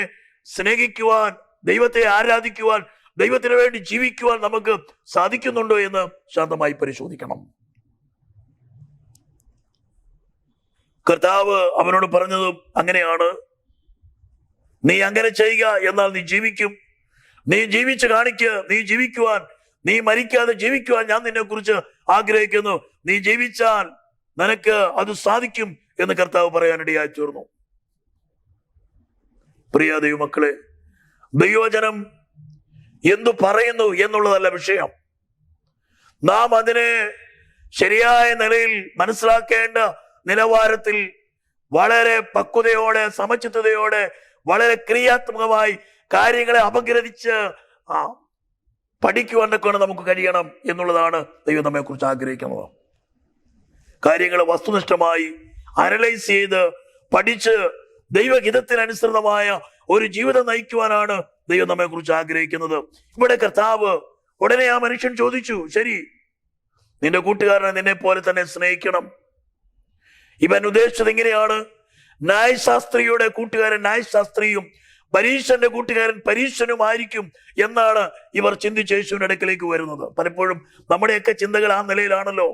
സ്നേഹിക്കുവാൻ, ദൈവത്തെ ആരാധിക്കുവാൻ, ദൈവത്തിന് വേണ്ടി ജീവിക്കുവാൻ നമുക്ക് സാധിക്കുന്നുണ്ടോ എന്ന് ശാന്തമായി പരിശോധിക്കണം. കർത്താവ് അവനോട് പറഞ്ഞതും അങ്ങനെയാണ്. നീ അങ്ങനെ ചെയ്യുക, എന്നാൽ നീ ജീവിക്കും. നീ ജീവിച്ച് കാണിക്കുക. നീ ജീവിക്കുവാൻ, നീ മരിക്കാതെ ജീവിക്കുവാൻ ഞാൻ നിന്നെ കുറിച്ച് ആഗ്രഹിക്കുന്നു. നീ ജീവിച്ചാൽ നിനക്ക് അത് സാധിക്കും എന്ന് കർത്താവ് പറയാനിടയായി തീർന്നു. പ്രിയ ദൈവമക്കളെ, ദൈവവചനം എന്തു പറയുന്നു എന്നുള്ളതല്ല വിഷയം. നാം അതിനെ ശരിയായ നിലയിൽ മനസ്സിലാക്കേണ്ട നിലവാരത്തിൽ വളരെ പക്വതയോടെ, സമചിത്തതയോടെ, വളരെ ക്രിയാത്മകമായി കാര്യങ്ങളെ അപഗ്രഥിച്ച് പഠിക്കുവാനൊക്കെയാണ് നമുക്ക് കഴിയണം എന്നുള്ളതാണ് ദൈവം നമ്മെ കുറിച്ച് ആഗ്രഹിക്കുന്നത്. കാര്യങ്ങളെ വസ്തുനിഷ്ഠമായി അനലൈസ് ചെയ്ത് പഠിച്ച് ദൈവഹിതത്തിനനുസൃതമായ ഒരു ജീവിതം നയിക്കുവാനാണ് ദൈവം നമ്മെ കുറിച്ച് ആഗ്രഹിക്കുന്നത്. ഇവിടെ കർത്താവ് ഉടനെ ആ മനുഷ്യൻ ചോദിച്ചു, ശരി, നിന്റെ കൂട്ടുകാരനെ നിന്നെ പോലെ തന്നെ സ്നേഹിക്കണം. ഇവൻ ഉദ്ദേശിച്ചത് എങ്ങനെയാണ്? ന്യായശാസ്ത്രിയുടെ കൂട്ടുകാരൻ ന്യായശാസ്ത്രിയും പരീശന്റെ കൂട്ടുകാരൻ പരീശനുമായിരിക്കും എന്നാണ് ഇവർ ചിന്തിച്ച് യേശുവിന്റെ അടുക്കലേക്ക് വരുന്നത്. പലപ്പോഴും നമ്മുടെയൊക്കെ ചിന്തകൾ ആ നിലയിലാണല്ലോ.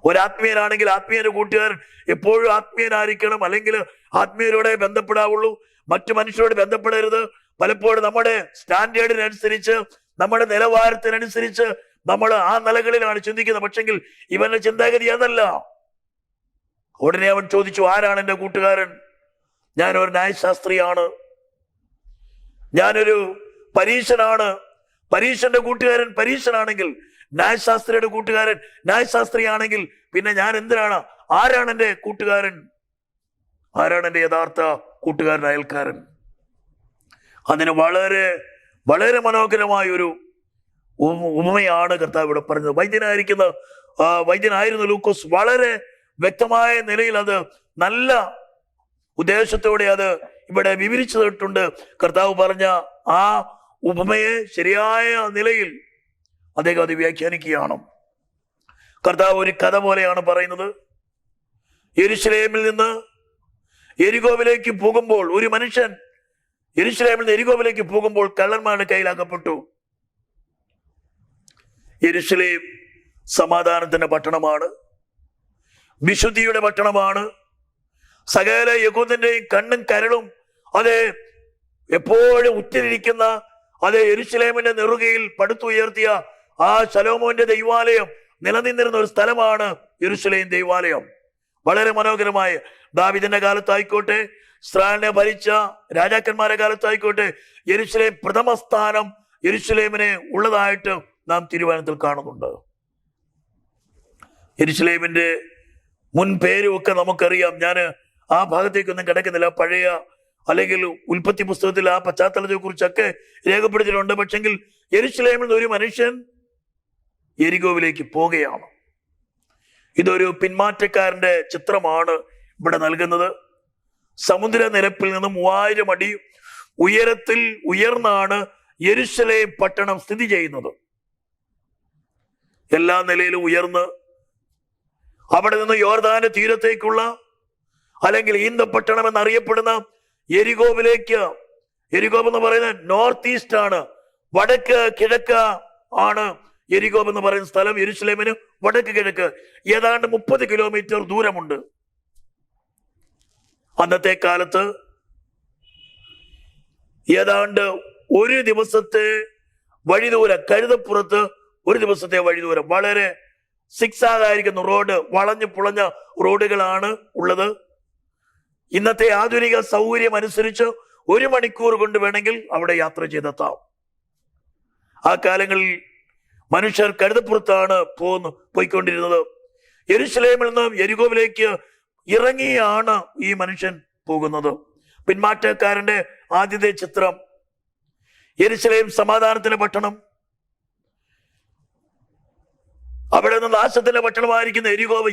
ഒരാത്മീയനാണെങ്കിൽ ആത്മീയന്റെ കൂട്ടുകാരൻ എപ്പോഴും ആത്മീയനായിരിക്കണം, അല്ലെങ്കിൽ ആത്മീയരോടെ ബന്ധപ്പെടാവുള്ളൂ, മറ്റു മനുഷ്യരോട് ബന്ധപ്പെടരുത്. പലപ്പോഴും നമ്മുടെ സ്റ്റാൻഡേർഡിനനുസരിച്ച്, നമ്മുടെ നിലവാരത്തിനനുസരിച്ച് നമ്മൾ ആ നിലകളിലാണ് ചിന്തിക്കുന്നത്. പക്ഷെങ്കിൽ ഇവന്റെ ചിന്താഗതി അതല്ല. ഉടനെ അവൻ ചോദിച്ചു, ആരാണ് എൻ്റെ കൂട്ടുകാരൻ? ഞാനൊരു ന്യായശാസ്ത്രിയാണ്, ഞാനൊരു പരീശനാണ്. പരീശന്റെ കൂട്ടുകാരൻ പരീശനാണെങ്കിൽ, ന്യായശാസ്ത്രിയുടെ കൂട്ടുകാരൻ ന്യായശാസ്ത്രിയാണെങ്കിൽ പിന്നെ ഞാൻ എന്തിനാണ്? ആരാണ് എൻ്റെ കൂട്ടുകാരൻ? ആരാണ് എൻ്റെ യഥാർത്ഥ കൂട്ടുകാരൻ, അയൽക്കാരൻ? അതിന് വളരെ വളരെ മനോഹരമായ ഒരു ഉപമയാണ് കർത്താവ് ഇവിടെ പറഞ്ഞത്. വൈദ്യനായിരുന്നു ലൂക്കോസ് വളരെ വ്യക്തമായ നിലയിൽ അത് നല്ല ഉദ്ദേശത്തോടെ അത് ഇവിടെ വിവരിച്ചിട്ടുണ്ട്. കർത്താവ് പറഞ്ഞ ആ ഉപമയെ ശരിയായ നിലയിൽ അദ്ദേഹം അത് വ്യാഖ്യാനിക്കുകയാണ്. കർത്താവ് ഒരു കഥ പോലെയാണ് പറയുന്നത്. യെരുശലേമിൽ നിന്ന് യെരികോവിലേക്ക് പോകുമ്പോൾ ഒരു മനുഷ്യൻ യെരൂശലേമിൽ നിന്ന് യെരിഹോവിലേക്ക് പോകുമ്പോൾ കള്ളന്മാരുടെ കയ്യിൽ അകപ്പെട്ടു. യെരൂശലേം സമാധാനത്തിന്റെ പട്ടണമാണ്, വിശുദ്ധിയുടെ പട്ടണമാണ്. സകല യഹൂദന്റെയും കണ്ണും കരളും അത് എപ്പോഴും ഉറ്റിരിക്കുന്ന അത് യെരൂശലേമിന്റെ നെറുകയിൽ പടുത്തുയർത്തിയ ആ ശലോമോന്റെ ദൈവാലയം നിലനിന്നിരുന്ന ഒരു സ്ഥലമാണ് യെരൂശലേം ദൈവാലയം. വളരെ മനോഹരമായ ദാവീദിന്റെ കാലത്തായിക്കോട്ടെ, ഇസ്രായേലിനെ ഭരിച്ച രാജാക്കന്മാരുടെ കാലത്തായിക്കോട്ടെ, യെരൂശലേം പ്രഥമ സ്ഥാനം യെരൂശലേമിനെ ഉള്ളതായിട്ട് നാം തിരുവചനത്തിൽ കാണുന്നുണ്ട്. യെരൂശലേമിന്റെ മുൻ പേരും ഒക്കെ നമുക്കറിയാം. ഞാൻ ആ ഭാഗത്തേക്കൊന്നും കിടക്കുന്നില്ല. പഴയ അല്ലെങ്കിൽ ഉൽപ്പത്തി പുസ്തകത്തിൽ ആ പശ്ചാത്തലത്തെ കുറിച്ചൊക്കെ രേഖപ്പെടുത്തിയിട്ടുണ്ട്. പക്ഷെങ്കിൽ യെരൂശലേമിൽ നിന്ന് ഒരു മനുഷ്യൻ യെരിഹോവിലേക്ക് പോകുകയാണ്. ഇതൊരു പിന്മാറ്റക്കാരന്റെ ചിത്രമാണ് ഇവിടെ നൽകുന്നത്. സമുദ്രനിരപ്പിൽ നിന്നും 3000 അടി ഉയരത്തിൽ ഉയർന്നാണ് യെരൂശലേം പട്ടണം സ്ഥിതി ചെയ്യുന്നത്. എല്ലാ നിലയിലും ഉയർന്ന് അവിടെ നിന്ന് യോർദാന്റെ തീരത്തേക്കുള്ള അല്ലെങ്കിൽ ഈന്തപ്പട്ടണം എന്നറിയപ്പെടുന്ന യെരിഹോവിലേക്ക്, യെരിഹോ എന്ന് പറയുന്നത് നോർത്ത് ഈസ്റ്റ് ആണ്, വടക്ക് കിഴക്ക് ആണ് യെരിഹോ എന്ന് പറയുന്ന സ്ഥലം. യെരൂശലേമിന് വടക്ക് കിഴക്ക് ഏതാണ്ട് 30 കിലോമീറ്റർ ദൂരമുണ്ട്. അന്നത്തെ കാലത്ത് ഏതാണ്ട് ഒരു ദിവസത്തെ വഴിദൂരം, കഴുതപ്പുറത്ത് ഒരു ദിവസത്തെ വഴിദൂരം. വളരെ സിക്സാകായിരിക്കുന്ന റോഡ്, വളഞ്ഞു പുളഞ്ഞ റോഡുകളാണ് ഉള്ളത്. ഇന്നത്തെ ആധുനിക സൗകര്യം അനുസരിച്ച് 1 മണിക്കൂർ കൊണ്ട് വേണമെങ്കിൽ അവിടെ യാത്ര ചെയ്തെത്താം. ആ കാലങ്ങളിൽ മനുഷ്യർ കഴുതപ്പുറത്താണ് പോയിക്കൊണ്ടിരുന്നത്. യെരൂശലേമിൽ നിന്ന് യെരിഹോവിലേക്ക് ഇറങ്ങിയാണ് ഈ മനുഷ്യൻ പോകുന്നത്. പിന്മാറ്റക്കാരന്റെ ആദ്യത്തെ ചിത്രം. യെരൂശലേം സമാധാനത്തിന്റെ പട്ടണം, അവിടെ നിന്ന് നാശത്തിന്റെ പട്ടണമായിരിക്കുന്ന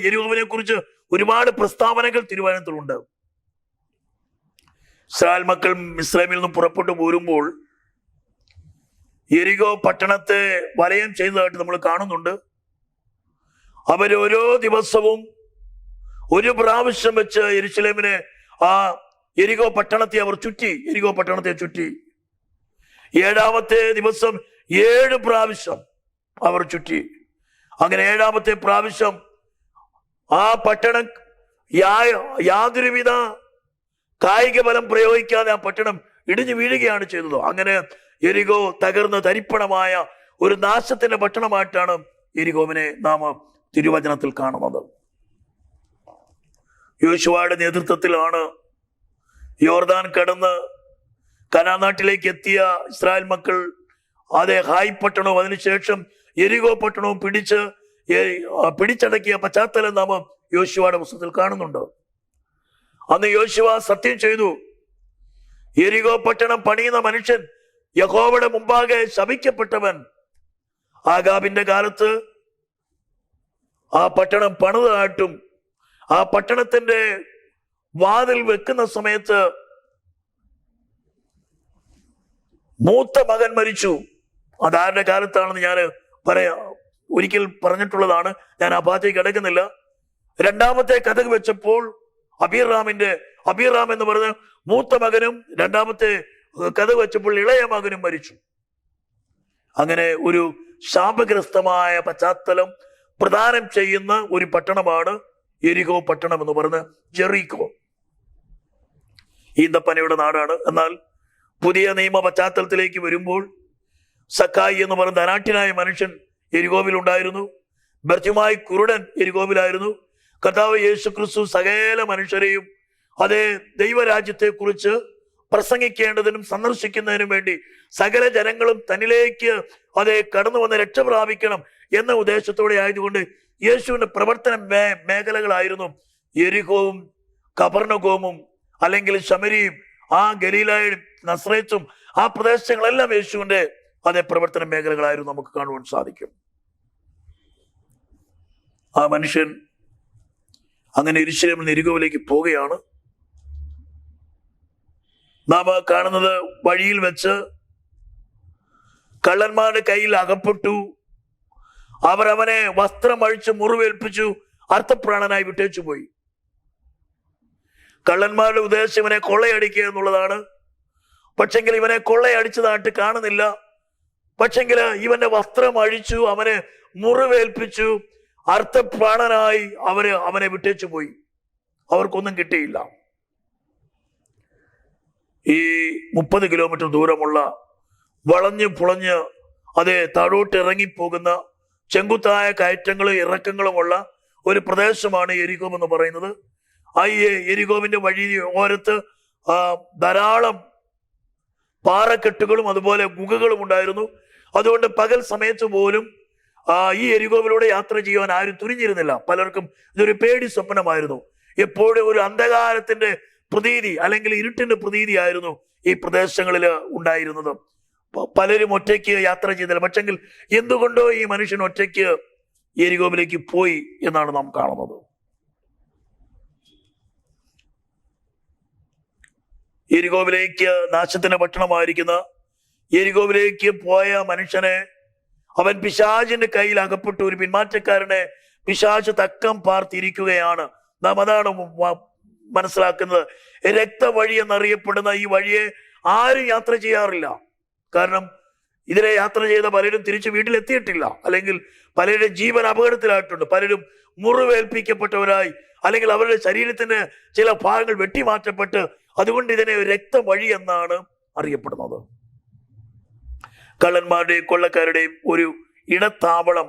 യെരിഹോവിനെ കുറിച്ച് ഒരുപാട് പ്രസ്താവനകൾ തിരുവചനത്തിലുണ്ട്. ഇസ്രായേൽ മക്കൾ മിസ്രൈമിൽ നിന്ന് പുറപ്പെട്ടു പോരുമ്പോൾ യെരിഹോ പട്ടണത്തെ വലയം ചെയ്തതായിട്ട് നമ്മൾ കാണുന്നുണ്ട്. അവർ ഓരോ ദിവസവും ഒരു പ്രാവശ്യം വെച്ച് യെരൂശലേമിനെ, ആ യെരിഹോ പട്ടണത്തെ അവർ ചുറ്റി. യെരിഹോ പട്ടണത്തെ ചുറ്റി 7-ാമത്തെ ദിവസം 7 പ്രാവശ്യം അവർ ചുറ്റി. അങ്ങനെ 7-ാമത്തെ പ്രാവശ്യം ആ പട്ടണം യാതൊരുവിധ കായിക ബലം പ്രയോഗിക്കാതെ ആ പട്ടണം ഇടിഞ്ഞു വീഴുകയാണ് ചെയ്തത്. അങ്ങനെ യെരിഹോ തകർന്ന് തരിപ്പണമായ ഒരു നാശത്തിന്റെ പട്ടണമായിട്ടാണ് യെരിഹോവിനെ നാം തിരുവചനത്തിൽ കാണുന്നത്. യോശുവയുടെ നേതൃത്വത്തിലാണ് യോർദാൻ കടന്ന് കനാൻ നാട്ടിലേക്ക് എത്തിയ ഇസ്രായേൽ മക്കൾ അതേ ഹായ് പട്ടണവും അതിനുശേഷം യെരിഹോ പട്ടണവും പിടിച്ചടക്കിയ പശ്ചാത്തലം നാം യോശുവയുടെ പുസ്തകത്തിൽ കാണുന്നുണ്ട്. അന്ന് യോശുവ സത്യം ചെയ്തു, യെരിഹോ പട്ടണം പണിയുന്ന മനുഷ്യൻ യഹോവയുടെ മുമ്പാകെ ശപിക്കപ്പെട്ടവൻ. ആഗാബിന്റെ കാലത്ത് ആ പട്ടണം പണിതായിട്ടും ആ പട്ടണത്തിന്റെ വാതിൽ വെക്കുന്ന സമയത്ത് മൂത്ത മകൻ മരിച്ചു. അതാരുടെ കാലത്താണെന്ന് ഞാൻ ഒരിക്കൽ പറഞ്ഞിട്ടുള്ളതാണ്. ഞാൻ ആ ഭാഗത്തേക്ക് കിടക്കുന്നില്ല. 2-ാമത്തെ കഥക് വെച്ചപ്പോൾ അബീറാം എന്ന് പറഞ്ഞ മൂത്ത മകനും 2-ാമത്തെ കഥക് വെച്ചപ്പോൾ ഇളയ മകനും മരിച്ചു. അങ്ങനെ ഒരു ശാപഗ്രസ്തമായ പശ്ചാത്തലം പ്രദാനം ചെയ്യുന്ന ഒരു പട്ടണമാണ് യെരിഹോ പട്ടണം എന്ന് പറഞ്ഞ ജെറീക്കോ. ഈന്തപ്പനയുടെ നാടാണ്. എന്നാൽ പുതിയ നിയമ പശ്ചാത്തലത്തിലേക്ക് വരുമ്പോൾ സക്കായി എന്ന് പറയുന്ന ധനാഠ്യനായ മനുഷ്യൻ യെരിഹോവിൽ ഉണ്ടായിരുന്നു. ബർത്തിമായി കുരുടൻ യെരിഹോവിലായിരുന്നു. കർത്താവ് യേശു ക്രിസ്തു സകല മനുഷ്യരെയും അതേ ദൈവരാജ്യത്തെ കുറിച്ച് പ്രസംഗിക്കേണ്ടതിനും സന്ദർശിക്കുന്നതിനും വേണ്ടി സകല ജനങ്ങളും തന്നിലേക്ക് അതേ കടന്നു വന്ന് രക്ഷ പ്രാപിക്കണം എന്ന ഉദ്ദേശത്തോടെ ആയതുകൊണ്ട് യേശുവിന്റെ പ്രവർത്തന മേഖലകളായിരുന്നു യെരിഹോവും കപർന്നഹൂമും അല്ലെങ്കിൽ ശമരിയും ആ ഗലീലയും നസ്രേത്തും ആ പ്രദേശങ്ങളെല്ലാം യേശുവിന്റെ അതേ പ്രവർത്തന മേഖലകളായിരുന്നു നമുക്ക് കാണുവാൻ സാധിക്കും. ആ മനുഷ്യൻ അങ്ങനെ യെരൂശലേമിൽ നിന്ന് യെരിഹോവിലേക്ക് പോവുകയാണ്. നാം കാണുന്നത് വഴിയിൽ വെച്ച് കള്ളന്മാരുടെ കയ്യിൽ അകപ്പെട്ടു. അവർ അവനെ വസ്ത്രം അഴിച്ച് മുറിവേൽപ്പിച്ചു അർത്ഥപ്രാണനായി വിട്ടേച്ചു പോയി. കള്ളന്മാരുടെ ഉദ്ദേശം ഇവനെ കൊള്ളയടിക്കുക എന്നുള്ളതാണ്. പക്ഷെങ്കിൽ ഇവനെ കൊള്ളയടിച്ചതായിട്ട് കാണുന്നില്ല. പക്ഷെങ്കിൽ ഇവന്റെ വസ്ത്രം അഴിച്ചു, അവനെ മുറിവേൽപ്പിച്ചു, അർത്ഥപ്രാണനായി അവനെ വിട്ടേച്ചു പോയി. അവർക്കൊന്നും കിട്ടിയില്ല. ഈ 30 കിലോമീറ്റർ ദൂരമുള്ള വളഞ്ഞ് പുളഞ്ഞ് താഴോട്ട് ഇറങ്ങിപ്പോകുന്ന ചെങ്കുത്തായ കയറ്റങ്ങളും ഇറക്കങ്ങളുമുള്ള ഒരു പ്രദേശമാണ് യെരികോ എന്ന് പറയുന്നത്. ആ യെരികോവിന്റെ വഴി ഓരത്ത് ധാരാളം പാറക്കെട്ടുകളും അതുപോലെ ഗുഹകളും ഉണ്ടായിരുന്നു. അതുകൊണ്ട് പകൽ സമയത്ത് പോലും ഈ യെരികോവിലൂടെ യാത്ര ചെയ്യുവാൻ ആരും തുനിഞ്ഞിരുന്നില്ല. പലർക്കും ഇതൊരു പേടി സ്വപ്നമായിരുന്നു. എപ്പോഴും ഒരു അന്ധകാരത്തിന്റെ പ്രതീതി അല്ലെങ്കിൽ ഇരുട്ടിന്റെ പ്രതീതി ആയിരുന്നു ഈ പ്രദേശങ്ങളിൽ ഉണ്ടായിരുന്നത്. പലരും ഒറ്റയ്ക്ക് യാത്ര ചെയ്തില്ല. പക്ഷെങ്കിൽ എന്തുകൊണ്ടോ ഈ മനുഷ്യൻ ഒറ്റയ്ക്ക് യെരികോവിലേക്ക് പോയി എന്നാണ് നാം കാണുന്നത്. യെരികോവിലേക്ക് നാശത്തിന്റെ പട്ടണമായിരിക്കുന്ന യെരികോവിലേക്ക് പോയ മനുഷ്യനെ അവൻ പിശാചിന്റെ കയ്യിൽ അകപ്പെട്ടു. ഒരു പിന്മാറ്റക്കാരനെ പിശാച് തക്കം പാർത്തിരിക്കുകയാണ്. നാം അതാണ് മനസ്സിലാക്കുന്നത്. രക്തവഴി എന്നറിയപ്പെടുന്ന ഈ വഴിയെ ആരും യാത്ര ചെയ്യാറില്ല. കാരണം ഇതിലെ യാത്ര ചെയ്ത പലരും തിരിച്ച് വീട്ടിലെത്തിയിട്ടില്ല, അല്ലെങ്കിൽ പലരുടെ ജീവൻ അപകടത്തിലായിട്ടുണ്ട്. പലരും മുറിവേൽപ്പിക്കപ്പെട്ടവരായി, അല്ലെങ്കിൽ അവരുടെ ശരീരത്തിന് ചില ഭാഗങ്ങൾ വെട്ടിമാറ്റപ്പെട്ട്, അതുകൊണ്ട് ഇതിനെ രക്തവഴി എന്നാണ് അറിയപ്പെടുന്നത്. കള്ളന്മാരുടെയും കൊള്ളക്കാരുടെയും ഒരു ഇടത്താവളം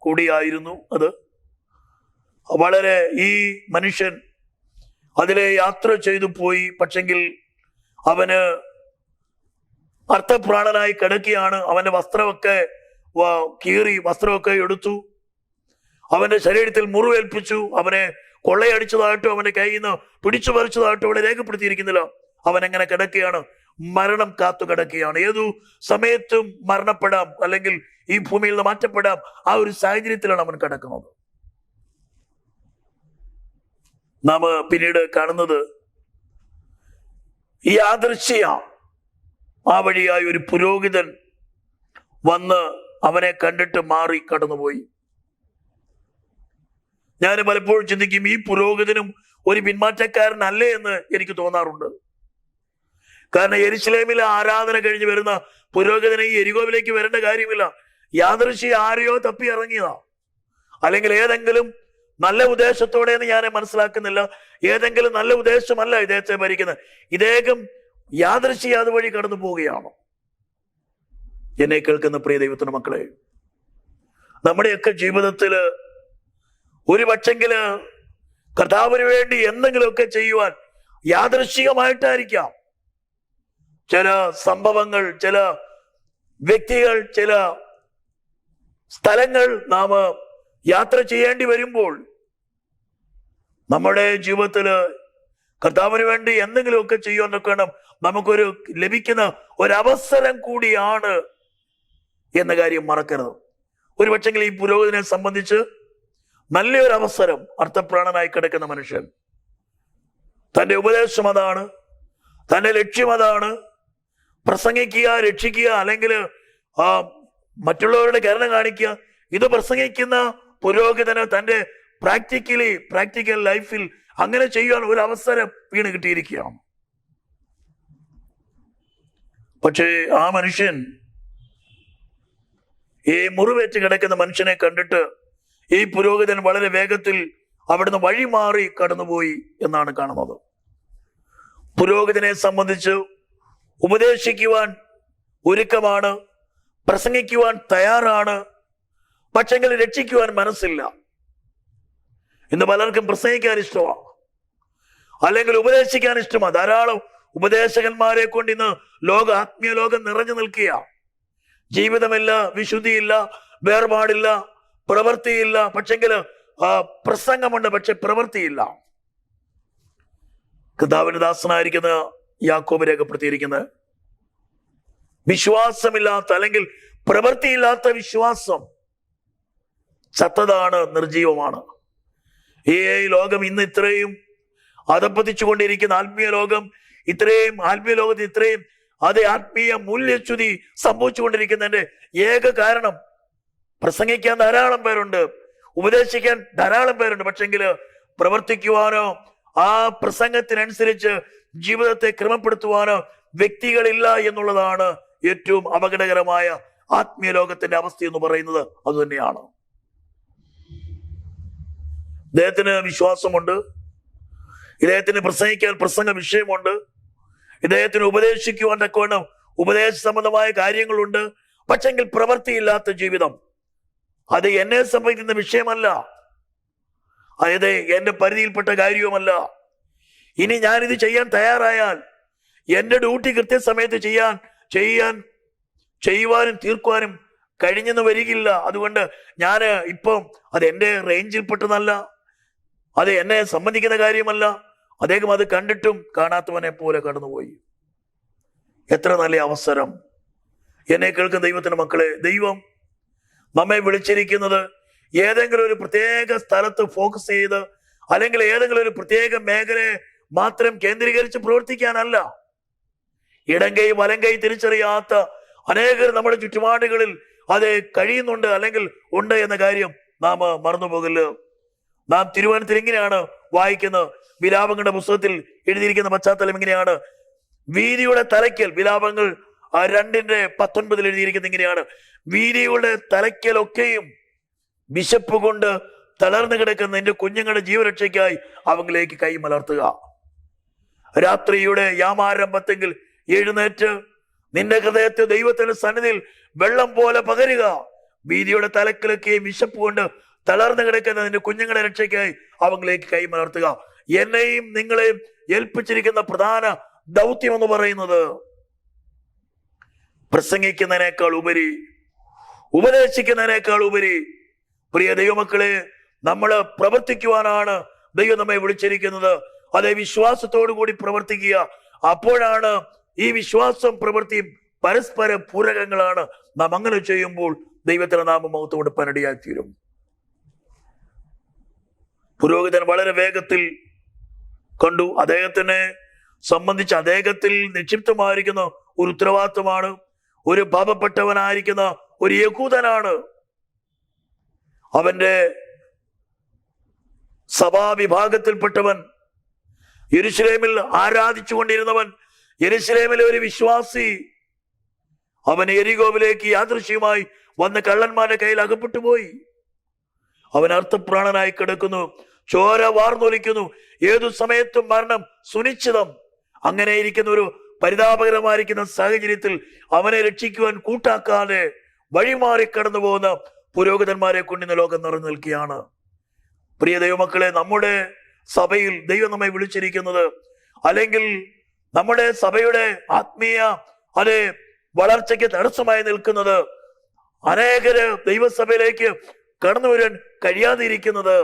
കൂടിയായിരുന്നു അത്. വളരെ ഈ മനുഷ്യൻ അതിലെ യാത്ര ചെയ്തു പോയി. പക്ഷെങ്കിൽ അവന് അർത്ഥപ്രാണനായി കിടക്കുകയാണ്. അവന്റെ വസ്ത്രമൊക്കെ കീറി, വസ്ത്രമൊക്കെ എടുത്തു, അവന്റെ ശരീരത്തിൽ മുറിവേൽപ്പിച്ചു, അവനെ കൊള്ളയടിച്ചതായിട്ടും അവന്റെ കയ്യിൽ നിന്ന് പിടിച്ചു പറിച്ചതായിട്ടും അവിടെ രേഖപ്പെടുത്തിയിരിക്കുന്നില്ല. അവൻ എങ്ങനെ കിടക്കുകയാണ്? മരണം കാത്തു കിടക്കുകയാണ്. ഏതു സമയത്തും മരണപ്പെടാം, അല്ലെങ്കിൽ ഈ ഭൂമിയിൽ നിന്ന് മാറ്റപ്പെടാം. ആ ഒരു സാഹചര്യത്തിലാണ് അവൻ കിടക്കുന്നത്. നാം പിന്നീട് കാണുന്നത് ഈ യാദൃശ്ചിക ആ വഴിയായി ഒരു പുരോഹിതൻ വന്ന് അവനെ കണ്ടിട്ട് മാറി കടന്നുപോയി. ഞാൻ പലപ്പോഴും ചിന്തിക്കും, ഈ പുരോഹിതനും ഒരു പിന്മാറ്റക്കാരനല്ലേ എന്ന് എനിക്ക് തോന്നാറുണ്ട്. കാരണം യെരുശലേമിലെ ആരാധന കഴിഞ്ഞ് വരുന്ന പുരോഹിതനെ ഈ യെരികോവിലേക്ക് വരേണ്ട കാര്യമില്ല. യാദൃശ്ചിക ആരെയോ തപ്പി ഇറങ്ങിയതാ, അല്ലെങ്കിൽ ഏതെങ്കിലും നല്ല ഉദ്ദേശത്തോടെ എന്ന് ഞാൻ മനസ്സിലാക്കുന്നില്ല. ഏതെങ്കിലും നല്ല ഉദ്ദേശമല്ല ഇദ്ദേഹത്തെ ഭരിക്കുന്നത്. ഇദ്ദേഹം യാദൃശ്ചിക അതുവഴി കടന്നു പോവുകയാണ്. എന്നെ കേൾക്കുന്ന പ്രിയ ദൈവത്തിന്റെ മക്കളെ, നമ്മുടെയൊക്കെ ജീവിതത്തില് ഒരു പക്ഷെങ്കില് കർത്താവിന് വേണ്ടി എന്തെങ്കിലുമൊക്കെ ചെയ്യുവാൻ യാദൃശ്ചികമായിട്ടായിരിക്കാം ചില സംഭവങ്ങൾ, ചില വ്യക്തികൾ, ചില സ്ഥലങ്ങൾ നാം യാത്ര ചെയ്യേണ്ടി വരുമ്പോൾ നമ്മുടെ ജീവിതത്തില് കർത്താവിന് വേണ്ടി എന്തെങ്കിലുമൊക്കെ ചെയ്യുവാനൊക്കെ നമുക്കൊരു ലഭിക്കുന്ന ഒരവസരം കൂടിയാണ് എന്ന കാര്യം മറക്കരുത്. ഒരു പക്ഷെങ്കിൽ ഈ പുരോഹിതനെ സംബന്ധിച്ച് നല്ലൊരു അവസരം. അർത്ഥപ്രാണനായി കിടക്കുന്ന മനുഷ്യൻ, തൻ്റെ ഉപദേശം അതാണ്, തൻ്റെ ലക്ഷ്യം അതാണ്, പ്രസംഗിക്കുക, രക്ഷിക്കുക, അല്ലെങ്കിൽ മറ്റുള്ളവരുടെ കരുണ കാണിക്കുക. ഇത് പ്രസംഗിക്കുന്ന പുരോഹിതന് തൻ്റെ പ്രാക്ടിക്കൽ ലൈഫിൽ അങ്ങനെ ചെയ്യാൻ ഒരു അവസരം വീണ് കിട്ടിയിരിക്കുകയാണ്. പക്ഷേ ആ മനുഷ്യൻ, ഈ മുറിവേറ്റ് കിടക്കുന്ന മനുഷ്യനെ കണ്ടിട്ട് ഈ പുരോഹിതൻ വളരെ വേഗത്തിൽ അവിടുന്ന് വഴിമാറി കടന്നുപോയി എന്നാണ് കാണുന്നത്. പുരോഹിതനെ സംബന്ധിച്ച് ഉപദേശിക്കുവാൻ ഒരുക്കമാണ്, പ്രസംഗിക്കുവാൻ തയ്യാറാണ്, പക്ഷെങ്കിൽ രക്ഷിക്കുവാൻ മനസ്സില്ല. ഇന്ന് പലർക്കും പ്രസംഗിക്കാൻ ഇഷ്ടമാണ്, അല്ലെങ്കിൽ ഉപദേശിക്കാൻ ഇഷ്ടമാണ്. ധാരാളം ഉപദേശകന്മാരെ കൊണ്ട് ഇന്ന് ആത്മീയ ലോകം നിറഞ്ഞു നിൽക്കുക. ജീവിതമില്ല, വിശുദ്ധിയില്ല, വേർപാടില്ല, പ്രവൃത്തിയില്ല. പക്ഷെങ്കിൽ പ്രസംഗമുണ്ട്, പക്ഷെ പ്രവൃത്തിയില്ല. കർത്താവിന്റെ ദാസനായിരിക്കുന്ന യാക്കോബ് രേഖപ്പെടുത്തിയിരിക്കുന്നത്, വിശ്വാസമില്ലാത്ത അല്ലെങ്കിൽ പ്രവൃത്തിയില്ലാത്ത വിശ്വാസം ചത്തതാണ്, നിർജീവമാണ്. ഈ ലോകം ഇന്ന് ഇത്രയും അധപ്പതിച്ചു കൊണ്ടിരിക്കുന്ന ആത്മീയ ലോകം, ആത്മീയ ലോകത്ത് ഇത്രയും ആത്മീയ മൂല്യച്യുതി സംഭവിച്ചുകൊണ്ടിരിക്കുന്നതിന്റെ ഏക കാരണം, പ്രസംഗിക്കാൻ ധാരാളം പേരുണ്ട്, ഉപദേശിക്കാൻ ധാരാളം പേരുണ്ട്, പക്ഷെങ്കിൽ പ്രവർത്തിക്കുവാനോ ആ പ്രസംഗത്തിനനുസരിച്ച് ജീവിതത്തെ ക്രമപ്പെടുത്തുവാനോ വ്യക്തികളില്ല എന്നുള്ളതാണ് ഏറ്റവും അപകടകരമായ ആത്മീയ ലോകത്തിന്റെ അവസ്ഥ എന്ന് പറയുന്നത്. അതുതന്നെയാണ്. ഇദ്ദേഹത്തിന് വിശ്വാസമുണ്ട്, ഇദ്ദേഹത്തിന് പ്രസംഗിക്കാൻ പ്രസംഗ വിഷയമുണ്ട്, ഇദ്ദേഹത്തിന് ഉപദേശിക്കുവാൻ തക്കവണ്ണം ഉപദേശ സംബന്ധമായ കാര്യങ്ങളുണ്ട്. പക്ഷെങ്കിൽ പ്രവൃത്തിയില്ലാത്ത ജീവിതം, അത് എന്നെ സംബന്ധിക്കുന്ന വിഷയമല്ല, അതായത് എന്റെ പരിധിയിൽപ്പെട്ട കാര്യവുമല്ല. ഇനി ഞാനിത് ചെയ്യാൻ തയ്യാറായാൽ എന്റെ ഡ്യൂട്ടി കൃത്യസമയത്ത് ചെയ്യുവാനും തീർക്കുവാനും കഴിഞ്ഞെന്ന് വരികില്ല. അതുകൊണ്ട് ഞാൻ ഇപ്പം അത് എന്റെ റേഞ്ചിൽപ്പെട്ടതല്ല, അത് എന്നെ സംബന്ധിക്കുന്ന കാര്യമല്ല. അദ്ദേഹം അത് കണ്ടിട്ടും കാണാത്തവനെ പോലെ കടന്നുപോയി. എത്ര നല്ല അവസരം! എന്നെ കേൾക്കുന്ന ദൈവത്തിന്റെ മക്കളെ, ദൈവം നമ്മെ വിളിച്ചിരിക്കുന്നത് ഏതെങ്കിലും ഒരു പ്രത്യേക സ്ഥലത്ത് ഫോക്കസ് ചെയ്ത് അല്ലെങ്കിൽ ഏതെങ്കിലും ഒരു പ്രത്യേക മേഖലയെ മാത്രം കേന്ദ്രീകരിച്ച് പ്രവർത്തിക്കാനല്ല. ഇടങ്കൈ വലങ്കൈ തിരിച്ചറിയാത്ത അനേകർ നമ്മുടെ ചുറ്റുപാടുകളിൽ അത് കഴിയുന്നുണ്ട് അല്ലെങ്കിൽ ഉണ്ട് എന്ന കാര്യം നാം മറന്നുപോകല്ലോ. നാം തിരുവനന്തപുരത്തിൽ ഇങ്ങനെയാണ് വായിക്കുന്നത്. വിലാപങ്ങളുടെ പുസ്തകത്തിൽ എഴുതിയിരിക്കുന്ന പശ്ചാത്തലം ഇങ്ങനെയാണ്. വീതിയുടെ തലയ്ക്കൽ, വിലാപങ്ങൾ 2:19 എഴുതിയിരിക്കുന്നത് ഇങ്ങനെയാണ്: വീതിയുടെ തലയ്ക്കലൊക്കെയും വിശപ്പ് കൊണ്ട് തളർന്നു കിടക്കുന്ന നിന്റെ കുഞ്ഞുങ്ങളുടെ ജീവരക്ഷയ്ക്കായി അവങ്കിലേക്ക് കൈമലർത്തുക. രാത്രിയുടെ യാമാരംഭത്തെങ്കിൽ എഴുന്നേറ്റ് നിന്റെ ഹൃദയത്തെ ദൈവത്തിന്റെ സന്നിധിയിൽ വെള്ളം പോലെ പകരുക. വീതിയുടെ തലക്കിലൊക്കെയും വിശപ്പ് കൊണ്ട് തളർന്നു കിടക്കുന്ന നിന്റെ കുഞ്ഞുങ്ങളുടെ രക്ഷയ്ക്കായി അവങ്കിലേക്ക് കൈമലർത്തുക. എന്നെയും നിങ്ങളെയും ഏൽപ്പിച്ചിരിക്കുന്ന പ്രധാന ദൗത്യം എന്ന് പറയുന്നത് പ്രസംഗിക്കുന്നതിനേക്കാൾ ഉപരി, ഉപദേശിക്കുന്നതിനേക്കാൾ ഉപരി, പ്രിയ ദൈവമക്കളെ, നമ്മൾ പ്രവർത്തിക്കുവാനാണ് ദൈവം നമ്മെ വിളിച്ചിരിക്കുന്നത്. അതേ വിശ്വാസത്തോടു കൂടി പ്രവർത്തിക്കുക. അപ്പോഴാണ് ഈ വിശ്വാസം പ്രവൃത്തിയും പരസ്പര പൂരകങ്ങളാണ്. നാം അങ്ങനെ ചെയ്യുമ്പോൾ ദൈവത്തിന്റെ നാമം മഹത്വം പനടിയായി തീരും. പുരോഹിതൻ വളരെ വേഗത്തിൽ കണ്ടു. അദ്ദേഹത്തിനെ സംബന്ധിച്ച് അദ്ദേഹത്തിൽ നിക്ഷിപ്തമായിരിക്കുന്ന ഒരു ഉത്തരവാദിത്വമാണ്. ഒരു പാപപ്പെട്ടവനായിരിക്കുന്ന ഒരു യഹൂദനാണ്. അവന്റെ സഭാവിഭാഗത്തിൽപ്പെട്ടവൻ, യെരൂശലേമിൽ ആരാധിച്ചു കൊണ്ടിരുന്നവൻ, യെരൂശലേമിലെ ഒരു വിശ്വാസി. അവൻ യെരികോവിലേക്ക് യാദൃശ്യമായി വന്ന കള്ളന്മാരുടെ കയ്യിൽ അകപ്പെട്ടു പോയി. അവൻ അർത്ഥപ്രാണനായി കിടക്കുന്നു, ചോര വാർന്നൊലിക്കുന്നു, ഏതു സമയത്തും മരണം സുനിശ്ചിതം. അങ്ങനെ ഇരിക്കുന്ന ഒരു പരിതാപകരമായിരിക്കുന്ന സാഹചര്യത്തിൽ അവനെ രക്ഷിക്കുവാൻ കൂട്ടാക്കാതെ വഴിമാറി കടന്നു പോകുന്ന പുരോഹിതന്മാരെ കൊണ്ട് ഇന്ന് ലോകം നിറഞ്ഞു നിൽക്കുകയാണ്. പ്രിയ ദൈവമക്കളെ, നമ്മുടെ സഭയിൽ ദൈവം നമ്മെ വിളിച്ചിരിക്കുന്നത്, അല്ലെങ്കിൽ നമ്മുടെ സഭയുടെ ആത്മീയ വളർച്ചയ്ക്ക് തടസ്സമായി നിൽക്കുന്നത്, അനേകര് ദൈവസഭയിലേക്ക് കടന്നു വരാൻ കഴിയാതെ ഇരിക്കുന്നത്,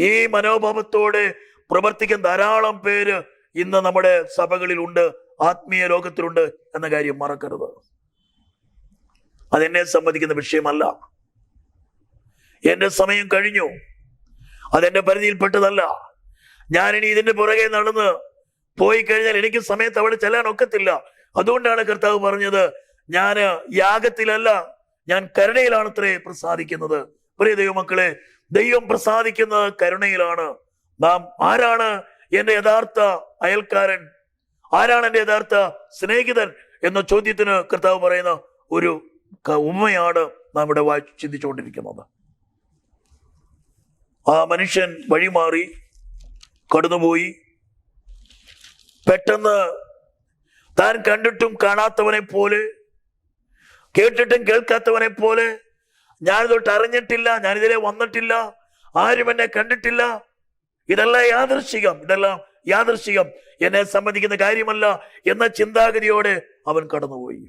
ഈ മനോഭാവത്തോടെ പ്രവർത്തിക്കുന്ന ധാരാളം പേര് ഇന്ന് നമ്മുടെ സഭകളിലുണ്ട്, ആത്മീയ ലോകത്തിലുണ്ട് എന്ന കാര്യം മറക്കരുത്. അതെന്നെ സംബന്ധിക്കുന്ന വിഷയമല്ല. എന്റെ സമയം കഴിഞ്ഞു, അതെന്റെ പരിധിയിൽപ്പെട്ടതല്ല. ഞാനിനി ഇതിന്റെ പുറകെ നടന്ന് പോയി കഴിഞ്ഞാൽ എനിക്ക് സമയത്ത് അവിടെ ചെല്ലാൻ ഒക്കത്തില്ല. അതുകൊണ്ടാണ് കർത്താവ് പറഞ്ഞത്, ഞാൻ യാഗത്തിലല്ല, ഞാൻ കരുണയിലാണത്രേ പ്രസാദിക്കുന്നത്. പ്രിയ ദൈവമക്കളെ, ദൈവം പ്രസാദിക്കുന്നത് കരുണയിലാണ്. നാം ആരാണ് എന്റെ യഥാർത്ഥ അയൽക്കാരൻ, ആരാണ് എന്റെ യഥാർത്ഥ സ്നേഹിതൻ എന്ന ചോദ്യത്തിന് കർത്താവ് പറയുന്ന ഒരു ഉമ്മയാണ് നാം ഇവിടെ ചിന്തിച്ചുകൊണ്ടിരിക്കുന്നത്. ആ മനുഷ്യൻ വഴിമാറി കടന്നുപോയി. പെട്ടെന്ന് താൻ കണ്ടിട്ടും കാണാത്തവനെ പോലെ, കേട്ടിട്ടും കേൾക്കാത്തവനെ പോലെ, ഞാനിതൊട്ട് അറിഞ്ഞിട്ടില്ല, ഞാനിതിലെ വന്നിട്ടില്ല, ആരും എന്നെ കണ്ടിട്ടില്ല, ഇതെല്ലാം യാദൃശ്ചികം, എന്നെ സംബന്ധിക്കുന്ന കാര്യമല്ല എന്ന ചിന്താഗതിയോടെ അവൻ കടന്നുപോയി.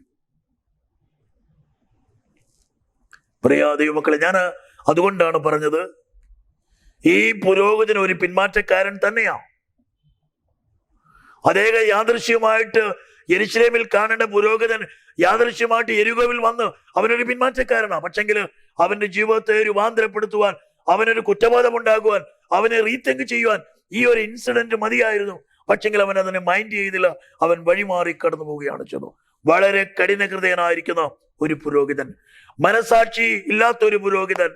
പ്രിയ ദൈവമക്കളെ, ഞാൻ അതുകൊണ്ടാണ് പറഞ്ഞത്, ഈ പുരോഹിതൻ ഒരു പിന്മാറ്റക്കാരൻ തന്നെയാണ്. അദ്ദേഹം യാദൃശ്യമായിട്ട് യെരൂശലേമിൽ കാണേണ്ട പുരോഹിതൻ യാദൃശ്യമായിട്ട് യെരികോവിൽ വന്ന് അവനൊരു പിന്മാറ്റക്കാരനാണ്. പക്ഷെങ്കിൽ അവന്റെ ജീവിതത്തെ രൂപാന്തരപ്പെടുത്തുവാൻ, അവനൊരു കുറ്റബോധം ഉണ്ടാകുവാൻ, അവനെ റീതിങ്ക് ചെയ്യുവാൻ ഈ ഒരു ഇൻസിഡന്റ് മതിയായിരുന്നു. പക്ഷെങ്കിൽ അവൻ അതിനെ മൈൻഡ് ചെയ്തില്ല. അവൻ വഴിമാറി കടന്നു പോവുകയാണ് ചെയ്തു. വളരെ കഠിനഹൃദയനായിരിക്കുന്ന ഒരു പുരോഹിതൻ, മനസാക്ഷി ഇല്ലാത്ത ഒരു പുരോഹിതൻ,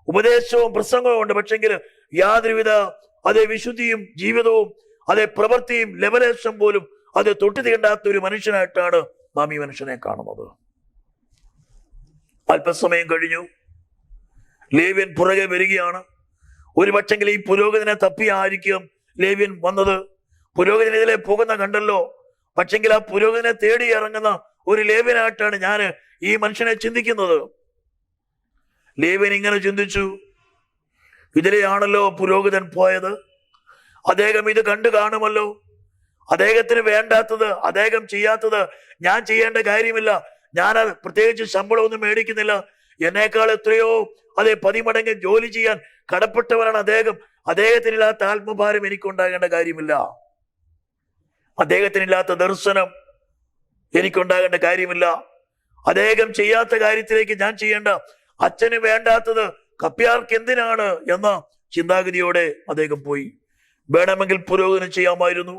ഉപദേശവും പ്രസംഗവും ഉണ്ട്, പക്ഷെങ്കിൽ യാതൊരുവിധ വിശുദ്ധിയും ജീവിതവും പ്രവൃത്തിയും ലെവലേശം പോലും അത് തൊട്ടു തീണ്ടാത്ത ഒരു മനുഷ്യനായിട്ടാണ് നാം ഈ മനുഷ്യനെ കാണുന്നത്. അല്പസമയം കഴിഞ്ഞു, ലേവ്യൻ പുറകെ വരികയാണ്. ഒരു പക്ഷെങ്കിൽ ഈ പുരോഹിതനെ തപ്പിയായിരിക്കും ലേവ്യൻ വന്നത്. പുരോഹിതൻ ഇതിലെ പോകുന്ന കണ്ടല്ലോ. പക്ഷെങ്കിൽ ആ പുരോഹിതനെ തേടി ഇറങ്ങുന്ന ഒരു ലേവ്യനായിട്ടാണ് ഞാൻ ഈ മനുഷ്യനെ ചിന്തിക്കുന്നത്. ലേവ്യൻ ഇങ്ങനെ ചിന്തിച്ചു, ഇതിലെയാണല്ലോ പുരോഹിതൻ പോയത്. അദ്ദേഹം ഇത് കണ്ടു കാണുമല്ലോ. അദ്ദേഹത്തിന് വേണ്ടാത്തത്, അദ്ദേഹം ചെയ്യാത്തത് ഞാൻ ചെയ്യേണ്ട കാര്യമില്ല. ഞാൻ പ്രത്യേകിച്ച് ശമ്പളമൊന്നും മേടിക്കുന്നില്ല. എന്നേക്കാൾ എത്രയോ 10 മടങ്ങ് ജോലി ചെയ്യാൻ കടപ്പെട്ടവരാണ് അദ്ദേഹം. അദ്ദേഹത്തിനില്ലാത്ത ആത്മഭാരം എനിക്കുണ്ടാകേണ്ട കാര്യമില്ല. അദ്ദേഹത്തിനില്ലാത്ത ദർശനം എനിക്കുണ്ടാകേണ്ട കാര്യമില്ല. അദ്ദേഹം ചെയ്യാത്ത കാര്യത്തിലേക്ക് ഞാൻ ചെയ്യേണ്ട. അച്ഛന് വേണ്ടാത്തത് കപ്പ്യാർക്ക് എന്തിനാണ് എന്ന ചിന്താഗതിയോടെ അദ്ദേഹം പോയി. വേണമെങ്കിൽ പുരോഗതി ചെയ്യാമായിരുന്നു.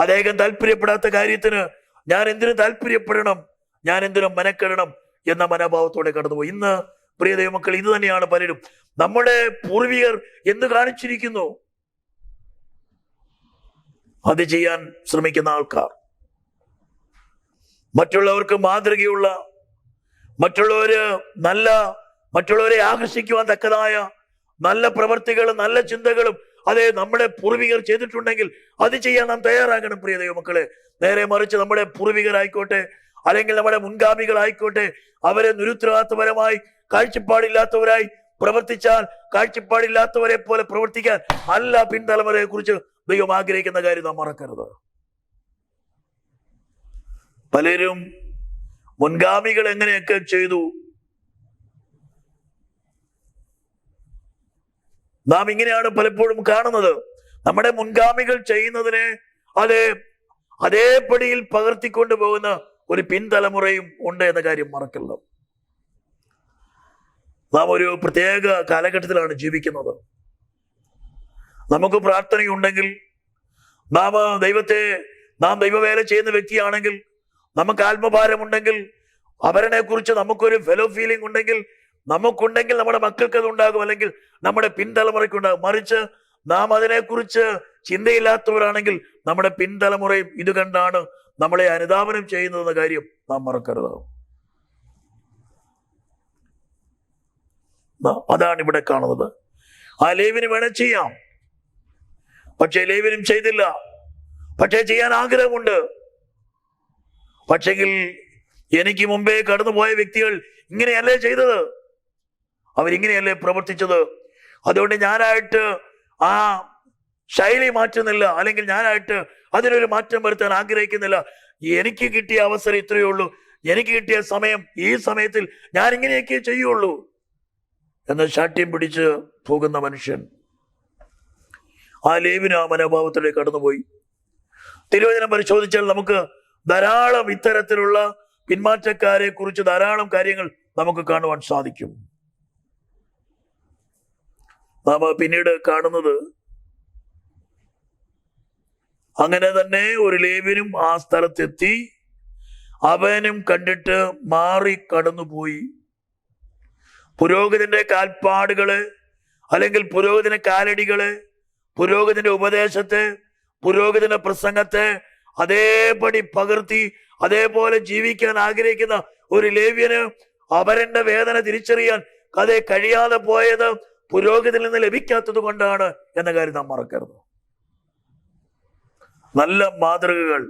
അദ്ദേഹം താല്പര്യപ്പെടാത്ത കാര്യത്തിന് ഞാൻ എന്തിനു താല്പര്യപ്പെടണം, ഞാൻ എന്തിനും മെനക്കെടണം എന്ന മനോഭാവത്തോടെ കടന്നുപോയി. ഇന്ന് പ്രിയ ദൈവമക്കൾ, ഇത് തന്നെയാണ് പലരും. നമ്മുടെ പൂർവികർ എന്ത് കാണിച്ചിരിക്കുന്നു അത് ചെയ്യാൻ ശ്രമിക്കുന്ന ആൾക്കാർ. മറ്റുള്ളവർക്ക് മാതൃകയുള്ള, മറ്റുള്ളവരെ ആകർഷിക്കുവാൻ തക്കതായ നല്ല പ്രവർത്തികളും നല്ല ചിന്തകളും നമ്മുടെ പൂർവികർ ചെയ്തിട്ടുണ്ടെങ്കിൽ അത് ചെയ്യാൻ നാം തയ്യാറാകണം പ്രിയ ദൈവമക്കളെ. നേരെ മറിച്ച് നമ്മുടെ പൂർവികരായിക്കോട്ടെ അല്ലെങ്കിൽ നമ്മുടെ മുൻഗാമികളായിക്കോട്ടെ, അവരെ നിരുത്തരവാദിത്തപരമായി കാഴ്ചപ്പാടില്ലാത്തവരായി പ്രവർത്തിച്ചാൽ കാഴ്ചപ്പാടില്ലാത്തവരെ പോലെ പ്രവർത്തിക്കാൻ അല്ല പിൻതലമുറയെ കുറിച്ച് ദൈവം ആഗ്രഹിക്കുന്ന കാര്യം നാം മറക്കരുത്. പലരും മുൻഗാമികൾ എങ്ങനെയൊക്കെ ചെയ്തു, നാം ഇങ്ങനെയാണ് പലപ്പോഴും കാണുന്നത്. നമ്മുടെ മുൻഗാമികൾ ചെയ്യുന്നതിനെ അതേപടിയിൽ പകർത്തിക്കൊണ്ടു പോകുന്ന ഒരു പിൻതലമുറയും ഉണ്ട് എന്ന കാര്യം മറക്കല്ല. നാം ഒരു പ്രത്യേക കാലഘട്ടത്തിലാണ് ജീവിക്കുന്നത്. നമുക്ക് പ്രാർത്ഥനയുണ്ടെങ്കിൽ, നാം ദൈവവേല ചെയ്യുന്ന വ്യക്തിയാണെങ്കിൽ, നമുക്ക് ആത്മഭാരമുണ്ടെങ്കിൽ, അവരെ കുറിച്ച് നമുക്കൊരു ഫെലോ ഫീലിംഗ് ഉണ്ടെങ്കിൽ, നമുക്കുണ്ടെങ്കിൽ നമ്മുടെ മക്കൾക്ക് അത് ഉണ്ടാകും, അല്ലെങ്കിൽ നമ്മുടെ പിൻതലമുറയ്ക്കുണ്ടാകും. മറിച്ച് നാം അതിനെക്കുറിച്ച് ചിന്തയില്ലാത്തവരാണെങ്കിൽ നമ്മുടെ പിൻതലമുറയും ഇത് കണ്ടാണ് നമ്മളെ അനുധാവനം ചെയ്യുന്നതെന്ന കാര്യം നാം മറക്കരുത്. അതാണ് ഇവിടെ കാണുന്നത്. ആ ലേവ്യന് വേണേൽ ചെയ്യാം, പക്ഷേ ലേവ്യനും ചെയ്തില്ല. പക്ഷേ ചെയ്യാൻ ആഗ്രഹമുണ്ട്. പക്ഷെങ്കിൽ എനിക്ക് മുമ്പേ കടന്നുപോയ വ്യക്തികൾ ഇങ്ങനെയല്ലേ ചെയ്തത്, അവരിങ്ങനെയല്ലേ പ്രവർത്തിച്ചത്. അതുകൊണ്ട് ഞാനായിട്ട് ആ ശൈലി മാറ്റുന്നില്ല, അല്ലെങ്കിൽ ഞാനായിട്ട് അതിനൊരു മാറ്റം വരുത്താൻ ആഗ്രഹിക്കുന്നില്ല. എനിക്ക് കിട്ടിയ അവസരം ഇത്രയേ ഉള്ളൂ, എനിക്ക് കിട്ടിയ സമയം, ഈ സമയത്തിൽ ഞാൻ ഇങ്ങനെയൊക്കെ ചെയ്യുള്ളൂ എന്ന് ശാഠ്യം പിടിച്ച് പോകുന്ന മനുഷ്യൻ ആ ലേവ്യന് ആ മനോഭാവത്തിലേക്ക് കടന്നുപോയി. തിരുവചനം പരിശോധിച്ചാൽ നമുക്ക് ധാരാളം ഇത്തരത്തിലുള്ള പിന്മാറ്റക്കാരെ കുറിച്ച് ധാരാളം കാര്യങ്ങൾ നമുക്ക് കാണുവാൻ സാധിക്കും. നാം പിന്നീട് കാണുന്നത് അങ്ങനെ തന്നെ ഒരു ലേവ്യനും ആ സ്ഥലത്തെത്തി അവനും കണ്ടിട്ട് മാറി കടന്നുപോയി. പുരോഹിതന്റെ കാൽപ്പാടുകള്, അല്ലെങ്കിൽ പുരോഹിതന കാലടികള്, പുരോഹിതന്റെ ഉപദേശത്തെ, പുരോഹിതന്റെ പ്രസംഗത്തെ അതേപടി പകർത്തി അതേപോലെ ജീവിക്കാൻ ആഗ്രഹിക്കുന്ന ഒരു ലേവ്യന് അവരന്റെ വേദന തിരിച്ചറിയാൻ കഴിയാതെ പോയത് പുരോഹിതനിൽ നിന്ന് ലഭിക്കാത്തത് കൊണ്ടാണ് എന്ന കാര്യം നാം മറക്കരുത്. നല്ല മാതൃകകൾ,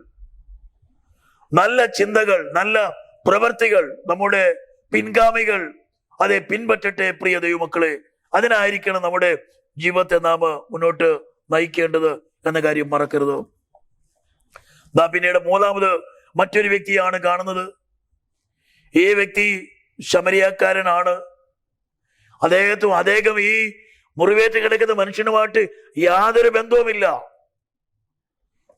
നല്ല ചിന്തകൾ, നല്ല പ്രവർത്തികൾ നമ്മുടെ പിൻഗാമികൾ പിൻപറ്റട്ടെ പ്രിയ ദൈവമക്കളെ. അതിനായിരിക്കണം നമ്മുടെ ജീവിതത്തെ നാം മുന്നോട്ട് നയിക്കേണ്ടത് എന്ന കാര്യം മറക്കരുത്. പിന്നീട് മൂന്നാമത് മറ്റൊരു വ്യക്തിയാണ് കാണുന്നത്. ഈ വ്യക്തി ശമരിയാക്കാരനാണ്. അദ്ദേഹം ഈ മുറിവേറ്റ് കിടക്കുന്ന മനുഷ്യനുമായിട്ട് യാതൊരു ബന്ധവുമില്ല.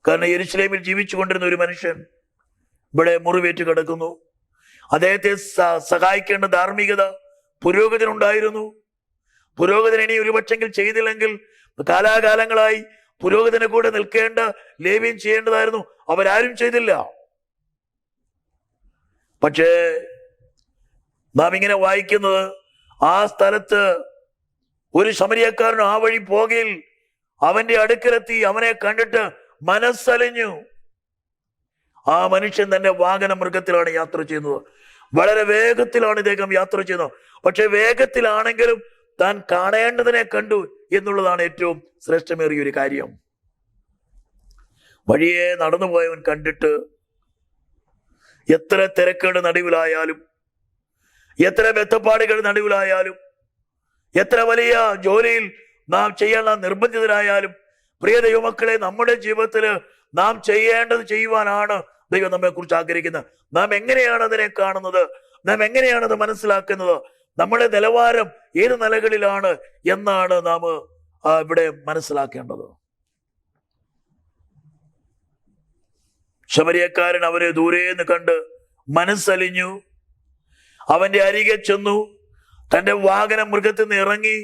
കാരണം യെരുശലേമിൽ ജീവിച്ചു കൊണ്ടിരുന്ന ഒരു മനുഷ്യൻ ഇവിടെ മുറിവേറ്റ് കിടക്കുന്നു. അദ്ദേഹത്തെ സഹായിക്കേണ്ട ധാർമ്മികത പുരോഹിതനുണ്ടായിരുന്നു. പുരോഹിതൻ ഇനി ഒരുപക്ഷെങ്കിൽ ചെയ്തില്ലെങ്കിൽ കാലാകാലങ്ങളായി പുരോഹിതനെ കൂടെ നിൽക്കേണ്ട ലേവ്യൻ ചെയ്യേണ്ടതായിരുന്നു. അവരാരും ചെയ്തില്ല. പക്ഷേ നാം ഇങ്ങനെ വായിക്കുന്നത്, ആ സ്ഥലത്ത് ഒരു ശമരിയക്കാരൻ ആ വഴി പോകയിൽ അവന്റെ അടുക്കലെത്തി അവനെ കണ്ടിട്ട് മനസ്സലിഞ്ഞു. ആ മനുഷ്യൻ തന്നെ വാഹന മൃഗത്തിലാണ് യാത്ര ചെയ്യുന്നത്. വളരെ വേഗത്തിലാണ് ഇദ്ദേഹം യാത്ര ചെയ്യുന്നത്. പക്ഷെ വേഗത്തിലാണെങ്കിലും താൻ കാണേണ്ടതിനെ കണ്ടു എന്നുള്ളതാണ് ഏറ്റവും ശ്രേഷ്ഠമേറിയ ഒരു കാര്യം. വഴിയെ നടന്നുപോയവൻ കണ്ടിട്ട് എത്ര തിരക്കുകളുടെ നടുവിലായാലും, എത്ര ബന്ധപ്പാടുകളുടെ നടുവിലായാലും, എത്ര വലിയ ജോലിയിൽ നാം ചെയ്യാൻ നിർബന്ധിതരായാലും, പ്രിയ ദൈവമക്കളെ, നമ്മുടെ ജീവിതത്തിൽ നാം ചെയ്യേണ്ടത് ചെയ്യുവാനാണ് ദൈവം നമ്മെ കുറിച്ച് ആഗ്രഹിക്കുന്നത്. നാം എങ്ങനെയാണ് അതിനെ കാണുന്നത്, നാം എങ്ങനെയാണ് അത് മനസ്സിലാക്കുന്നത്, നമ്മുടെ നിലവാരം ഏത് നിലകളിലാണ് എന്നാണ് നാം ഇവിടെ മനസ്സിലാക്കേണ്ടത്. ശമരിയക്കാരൻ അവരെ ദൂരേന്ന് കണ്ട് മനസ്സലിഞ്ഞു. അവന്റെ അരികെ ചെന്നു. തന്റെ വാഹന മൃഗത്തിൽ നിന്ന് ഇറങ്ങി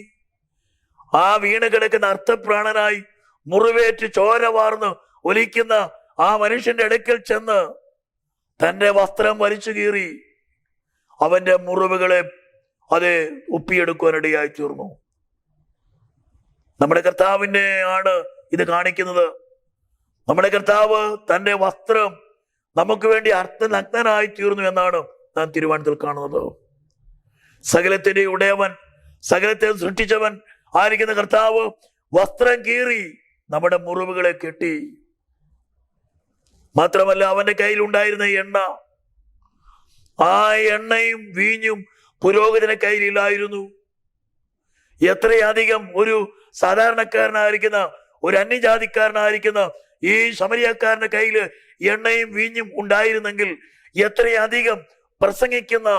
ആ വീണ് കിടക്കുന്ന അർത്ഥപ്രാണനായി മുറിവേറ്റ് ചോര വാർന്ന് ഒലിക്കുന്ന ആ മനുഷ്യന്റെ അടുക്കൽ ചെന്ന് തന്റെ വസ്ത്രം വലിച്ചു കീറി അവന്റെ മുറിവുകളെ ഒപ്പിയെടുക്കുവാനിടയായി തീർന്നു. നമ്മുടെ കർത്താവിനെ ആണ് ഇത് കാണിക്കുന്നത്. നമ്മുടെ കർത്താവ് തന്റെ വസ്ത്രം നമുക്ക് വേണ്ടി അർത്ഥനഗ്നനായി തീർന്നു എന്നാണ് നാം തിരുവചനത്തിൽ കാണുന്നത്. സകലത്തിന്റെ ഉടയവൻ, സകലത്തെ സൃഷ്ടിച്ചവൻ ആയിരിക്കുന്ന കർത്താവ് വസ്ത്രം കീറി നമ്മുടെ മുറിവുകളെ കെട്ടി. മാത്രമല്ല, അവന്റെ കയ്യിൽ ഉണ്ടായിരുന്ന എണ്ണ, ആ എണ്ണയും വീഞ്ഞും പുരോഹിതന്റെ കയ്യിലില്ലായിരുന്നു. എത്രയധികം ഒരു സാധാരണക്കാരനായിരിക്കുന്ന, ഒരു അന്യജാതിക്കാരനായിരിക്കുന്ന ഈ ശമരിയക്കാരന്റെ കയ്യിൽ എണ്ണയും വീഞ്ഞും ഉണ്ടായിരുന്നെങ്കിൽ എത്രയധികം പ്രസംഗിക്കുന്ന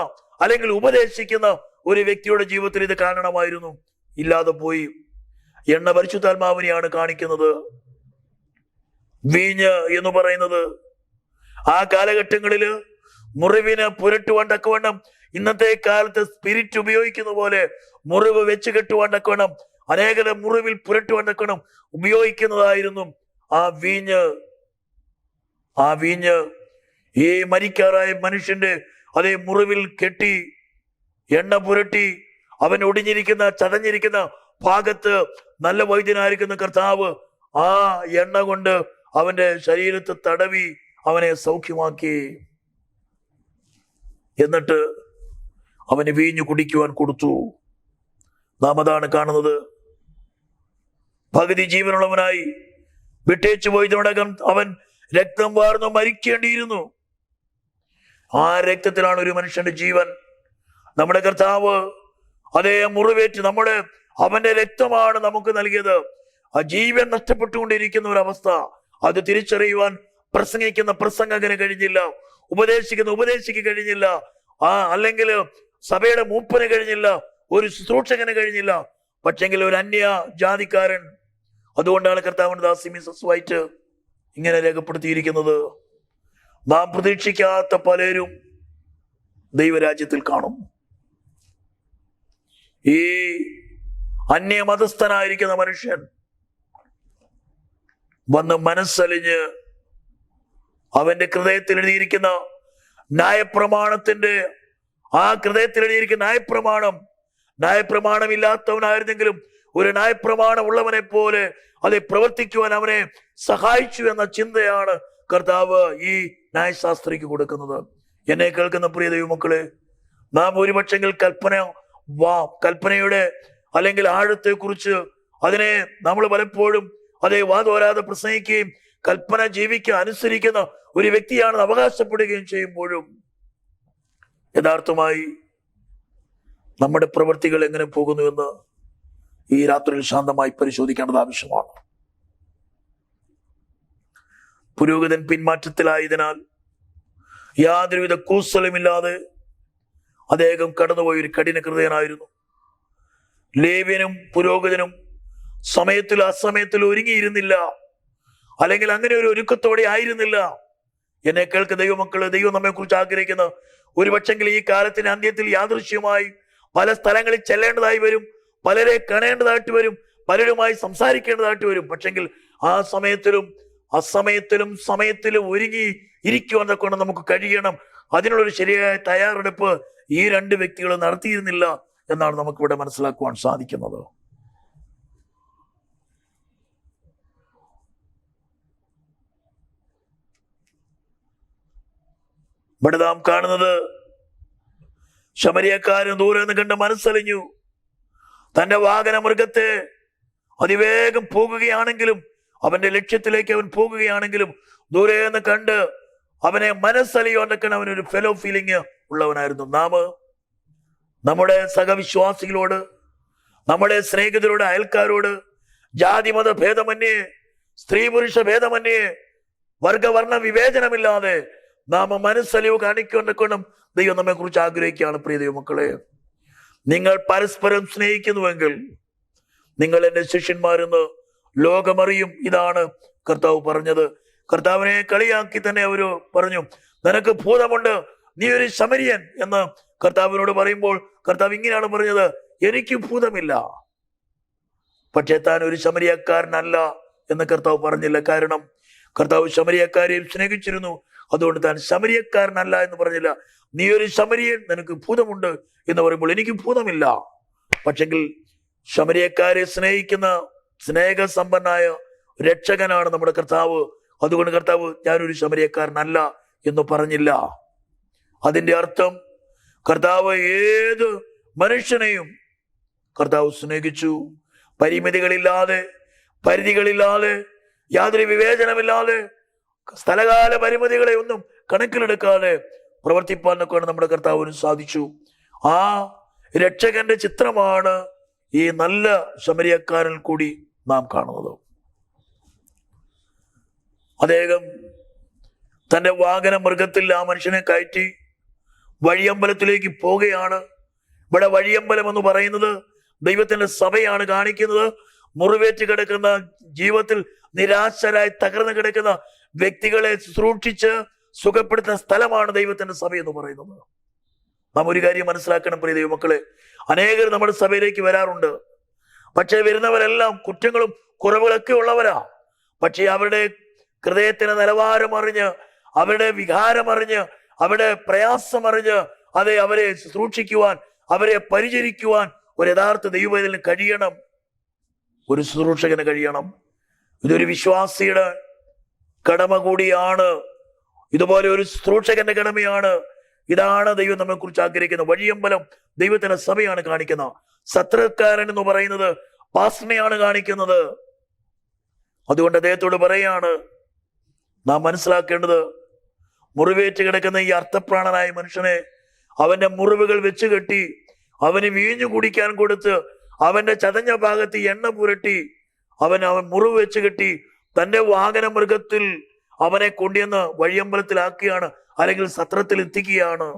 അല്ലെങ്കിൽ ഉപദേശിക്കുന്ന ഒരു വ്യക്തിയുടെ ജീവിതത്തിൽ ഇത് കാണണമായിരുന്നു. ഇല്ലാതെ പോയി. എണ്ണ പരിശുദ്ധാത്മാവിനെയാണ് കാണിക്കുന്നത്. വീഞ്ഞ് എന്ന് പറയുന്നത് ആ കാലഘട്ടങ്ങളില് മുറിവിന് പുരട്ടുവാൻ തക്കവണ്ണം ഇന്നത്തെ കാലത്ത് സ്പിരിറ്റ് ഉപയോഗിക്കുന്ന പോലെ മുറിവ് വെച്ച് കെട്ടുവാൻ തക്കവണ്ണം, അനേകരെ മുറിവിൽ പുരട്ടുവാൻ തക്കവണ്ണം ഉപയോഗിക്കുന്നതായിരുന്നു ആ വീഞ്ഞ്. ആ വീഞ്ഞ് ഈ മരിക്കാറായ മനുഷ്യന്റെ മുറിവിൽ കെട്ടി എണ്ണ പുരട്ടി അവൻ ഒടിഞ്ഞിരിക്കുന്ന, ചതഞ്ഞിരിക്കുന്ന ഭാഗത്ത് നല്ല വൈദ്യനായിരിക്കുന്ന കർത്താവ് ആ എണ്ണ കൊണ്ട് അവന്റെ ശരീരത്തെ തടവി അവനെ സൗഖ്യമാക്കി. എന്നിട്ട് അവന് വീഞ്ഞു കുടിക്കുവാൻ കൊടുത്തു. നാം അതാണ് കാണുന്നത്. പകുതി ജീവനുള്ളവനായി വിട്ടേച്ചു പോയതിനോടകം അവൻ രക്തം വാർന്നു മരിക്കേണ്ടിയിരുന്നു. ആ രക്തത്തിലാണ് ഒരു മനുഷ്യന്റെ ജീവൻ. നമ്മുടെ കർത്താവ് മുറിവേറ്റ് അവന്റെ രക്തമാണ് നമുക്ക് നൽകിയത്. ആ ജീവൻ നഷ്ടപ്പെട്ടുകൊണ്ടിരിക്കുന്ന ഒരു അവസ്ഥ, അത് തിരിച്ചറിയുവാൻ പ്രസംഗിക്കുന്ന പ്രസംഗകന് കഴിഞ്ഞില്ല, ഉപദേശിക്കുന്ന ഉപദേശിക്ക് കഴിഞ്ഞില്ല, അല്ലെങ്കിൽ സഭയുടെ മൂപ്പന് കഴിഞ്ഞില്ല, ഒരു ശുശ്രൂഷകന് കഴിഞ്ഞില്ല. പക്ഷെങ്കിൽ ഒരു അന്യ ജാതിക്കാരൻ, അതുകൊണ്ടാണ് കർത്താവിന്റെ ദാസി മിസസ് വൈറ്റ് ഇങ്ങനെ രേഖപ്പെടുത്തിയിരിക്കുന്നത്, നാം പ്രതീക്ഷിക്കാത്ത പലരും ദൈവരാജ്യത്തിൽ കാണും. ഈ അന്യമതസ്ഥനായിരിക്കുന്ന മനുഷ്യൻ വന്ന് മനസ്സലിഞ്ഞ് അവന്റെ ഹൃദയത്തിൽ എഴുതിയിരിക്കുന്ന ന്യായപ്രമാണത്തിന്റെ ഹൃദയത്തിൽ എഴുതിയിരിക്കുന്ന ന്യായപ്രമാണമില്ലാത്തവനായിരുന്നെങ്കിലും ഒരു ന്യായപ്രമാണം ഉള്ളവനെ പോലെ പ്രവർത്തിക്കുവാൻ അവനെ സഹായിച്ചു എന്ന ചിന്തയാണ് കർത്താവ് ഈ ന്യായശാസ്ത്രിക്ക് കൊടുക്കുന്നത്. എന്നെ കേൾക്കുന്ന പ്രിയ ദൈവമക്കളെ, നാം ഒരുപക്ഷെങ്കിൽ കൽപ്പനയുടെ അല്ലെങ്കിൽ ആഴത്തെ കുറിച്ച് അതിനെ നമ്മൾ പലപ്പോഴും വാതോരാതെ പ്രസംഗിക്കുകയും കൽപ്പന ജീവിക്കുക അനുസരിക്കുന്ന ഒരു വ്യക്തിയാണെന്ന് അവകാശപ്പെടുകയും ചെയ്യുമ്പോഴും യഥാർത്ഥമായി നമ്മുടെ പ്രവൃത്തികൾ എങ്ങനെ പോകുന്നുവെന്ന് ഈ രാത്രിയിൽ ശാന്തമായി പരിശോധിക്കേണ്ടത് ആവശ്യമാണ്. പുരോഹിതൻ പിന്മാറ്റത്തിലായതിനാൽ യാതൊരുവിധ കൂസലുമില്ലാതെ അദ്ദേഹം കടന്നുപോയ ഒരു കഠിന ഹൃദയനായിരുന്നു. ലേവ്യനും പുരോഹിതനും സമയത്തിൽ അസമയത്തിൽ ഒരുങ്ങിയിരുന്നില്ല, അല്ലെങ്കിൽ അങ്ങനെ ഒരു ഒരുക്കത്തോടെ ആയിരുന്നില്ല. എന്നെ കേൾക്ക ദൈവമക്കള്, ദൈവം നമ്മെ കുറിച്ച് ആഗ്രഹിക്കുന്ന ഒരു പക്ഷെങ്കിൽ ഈ കാലത്തിന്റെ അന്ത്യത്തിൽ യാദൃശ്യമായി പല സ്ഥലങ്ങളിൽ ചെല്ലേണ്ടതായി വരും, പലരെ കാണേണ്ടതായിട്ട് വരും, പലരുമായി സംസാരിക്കേണ്ടതായിട്ട് വരും. പക്ഷെങ്കിൽ ആ സമയത്തിലും സമയത്തിലും ഒരുങ്ങി ഇരിക്കുവാൻ കൊണ്ട് നമുക്ക് കഴിയണം. അതിനുള്ളൊരു ശരിയായ തയ്യാറെടുപ്പ് ഈ രണ്ട് വ്യക്തികൾ നടത്തിയിരുന്നില്ല എന്നാണ് നമുക്കിവിടെ മനസ്സിലാക്കുവാൻ സാധിക്കുന്നത്. ഇവിടെ നാം കാണുന്നത് ശമരിയക്കാരൻ ദൂരെ നിന്ന് കണ്ട് മനസ്സലിഞ്ഞു. തന്റെ വാഹന മൃഗത്തെ അതിവേഗം പോകുകയാണെങ്കിലും, അവന്റെ ലക്ഷ്യത്തിലേക്ക് അവൻ പോകുകയാണെങ്കിലും ദൂരെ നിന്ന് കണ്ട് അവനെ മനസ്സലിയോണ്ടൊക്കെ അവനൊരു ഫെലോ ഫീലിംഗ് ഉള്ളവനായിരുന്നു. നാം നമ്മുടെ സഹവിശ്വാസികളോട്, നമ്മുടെ സ്നേഹിതരോട്, അയൽക്കാരോട് ജാതിമത ഭേദമന്യേ, സ്ത്രീ പുരുഷ ഭേദമന്യേ, വർഗവർണ്ണ വിവേചനമില്ലാതെ നാം മനസ്സലിവ് കാണിക്കൊണ്ടൊക്കെ ദൈവം നമ്മെ കുറിച്ച് ആഗ്രഹിക്കുകയാണ്. പ്രിയ ദൈവമക്കളെ, നിങ്ങൾ പരസ്പരം സ്നേഹിക്കുന്നുവെങ്കിൽ നിങ്ങൾ എന്റെ ശിഷ്യന്മാരെന്ന് ലോകമറിയും. ഇതാണ് കർത്താവ് പറഞ്ഞത്. കർത്താവിനെ കളിയാക്കി തന്നെ അവര് പറഞ്ഞു, നിനക്ക് ഭൂതമുണ്ട്, നീ ഒരു ശമരിയൻ എന്ന് കർത്താവിനോട് പറയുമ്പോൾ കർത്താവ് ഇങ്ങനെയാണ് പറഞ്ഞത്, എനിക്ക് ഭൂതമില്ല. പക്ഷേ താൻ ഒരു ശമരിയക്കാരനല്ല എന്ന് കർത്താവ് പറഞ്ഞില്ല. കാരണം കർത്താവ് ശമരിയക്കാരെയും സ്നേഹിച്ചിരുന്നു. അതുകൊണ്ട് താൻ ശമരിയക്കാരനല്ല എന്ന് പറഞ്ഞില്ല. നീ ഒരു ശമരിയൻ, നിനക്ക് ഭൂതമുണ്ട് എന്ന് പറയുമ്പോൾ എനിക്ക് ഭൂതമില്ല. പക്ഷെങ്കിൽ ശമരിയക്കാരെ സ്നേഹിക്കുന്ന സ്നേഹസമ്പന്നായ രക്ഷകനാണ് നമ്മുടെ കർത്താവ്. അതുകൊണ്ട് കർത്താവ് ഞാനൊരു ശമരിയക്കാരനല്ല എന്ന് പറഞ്ഞില്ല. അതിന്റെ അർത്ഥം കർത്താവ് ഏത് മനുഷ്യനെയും കർത്താവ് സ്നേഹിച്ചു. പരിമിതികളില്ലാതെ, പരിധികളില്ലാതെ, യാതൊരു വിവേചനമില്ലാതെ, സ്ഥലകാല പരിമിതികളെ ഒന്നും കണക്കിലെടുക്കാതെ പ്രവർത്തിപ്പാൻ എന്നൊക്കെയാണ് നമ്മുടെ കർത്താവിന് സാധിച്ചു. ആ രക്ഷകന്റെ ചിത്രമാണ് ഈ നല്ല ശമരിയക്കാരനിൽ കൂടി നാം കാണുന്നത്. അദ്ദേഹം തന്റെ വാഹന മൃഗത്തിൽ ആ മനുഷ്യനെ കയറ്റി വഴിയമ്പലത്തിലേക്ക് പോവുകയാണ്. ഇവിടെ വഴിയമ്പലം എന്ന് പറയുന്നത് ദൈവത്തിന്റെ സഭയാണ് കാണിക്കുന്നത്. മുറിവേറ്റ് കിടക്കുന്ന, ജീവിതത്തിൽ നിരാശരായി തകർന്നു കിടക്കുന്ന വ്യക്തികളെ ശുശ്രൂഷിച്ച് സുഖപ്പെടുത്തുന്ന സ്ഥലമാണ് ദൈവത്തിന്റെ സഭ എന്ന് പറയുന്നത്. നാം ഒരു കാര്യം മനസ്സിലാക്കണം പ്രിയ ദൈവമക്കളെ, അനേകർ നമ്മുടെ സഭയിലേക്ക് വരാറുണ്ട്. പക്ഷെ വരുന്നവരെല്ലാം കുറ്റങ്ങളും കുറവുകളൊക്കെ ഉള്ളവരാ. പക്ഷെ അവരുടെ ഹൃദയത്തിന്റെ നിലവാരം അറിഞ്ഞ്, അവരുടെ വികാരം അറിഞ്ഞ്, അവരുടെ പ്രയാസം അറിഞ്ഞ് അവരെ ശുശ്രൂഷിക്കുവാൻ, അവരെ പരിചരിക്കുവാൻ ഒരു യഥാർത്ഥ ദൈവവേദന കഴിയണം, ഒരു ശുശ്രൂഷകന് കഴിയണം. ഇതൊരു വിശ്വാസിയുടെ കടമ കൂടിയാണ്. ഇതുപോലെ ഒരു ശുശ്രൂഷകന്റെ കടമയാണ്. ഇതാണ് ദൈവം നമ്മെ കുറിച്ച് ആഗ്രഹിക്കുന്നത്. വഴിയമ്പലം ദൈവത്തിന്റെ സഭയാണ് കാണിക്കുന്നത്. സത്രക്കാരൻ എന്ന് പറയുന്നത് പാസ്റ്ററിനെയാണ് കാണിക്കുന്നത്. അതുകൊണ്ട് അദ്ദേഹത്തോട് പറയാണ്, നാം മനസ്സിലാക്കേണ്ടത്, മുറിവേറ്റ് കിടക്കുന്ന ഈ അർത്ഥപ്രാണനായ മനുഷ്യനെ അവന്റെ മുറിവുകൾ വെച്ച് കെട്ടി, അവന് വീഞ്ഞു കുടിക്കാൻ കൊടുത്ത്, അവന്റെ ചതഞ്ഞ ഭാഗത്ത് എണ്ണ പുരട്ടി, അവൻ മുറിവ് വെച്ച് കെട്ടി തന്റെ വാഹന മൃഗത്തിൽ അവനെ കൊണ്ടുവന്ന് വഴിയമ്പലത്തിലാക്കുകയാണ്, അല്ലെങ്കിൽ സത്രത്തിൽ എത്തിക്കുകയാണ്.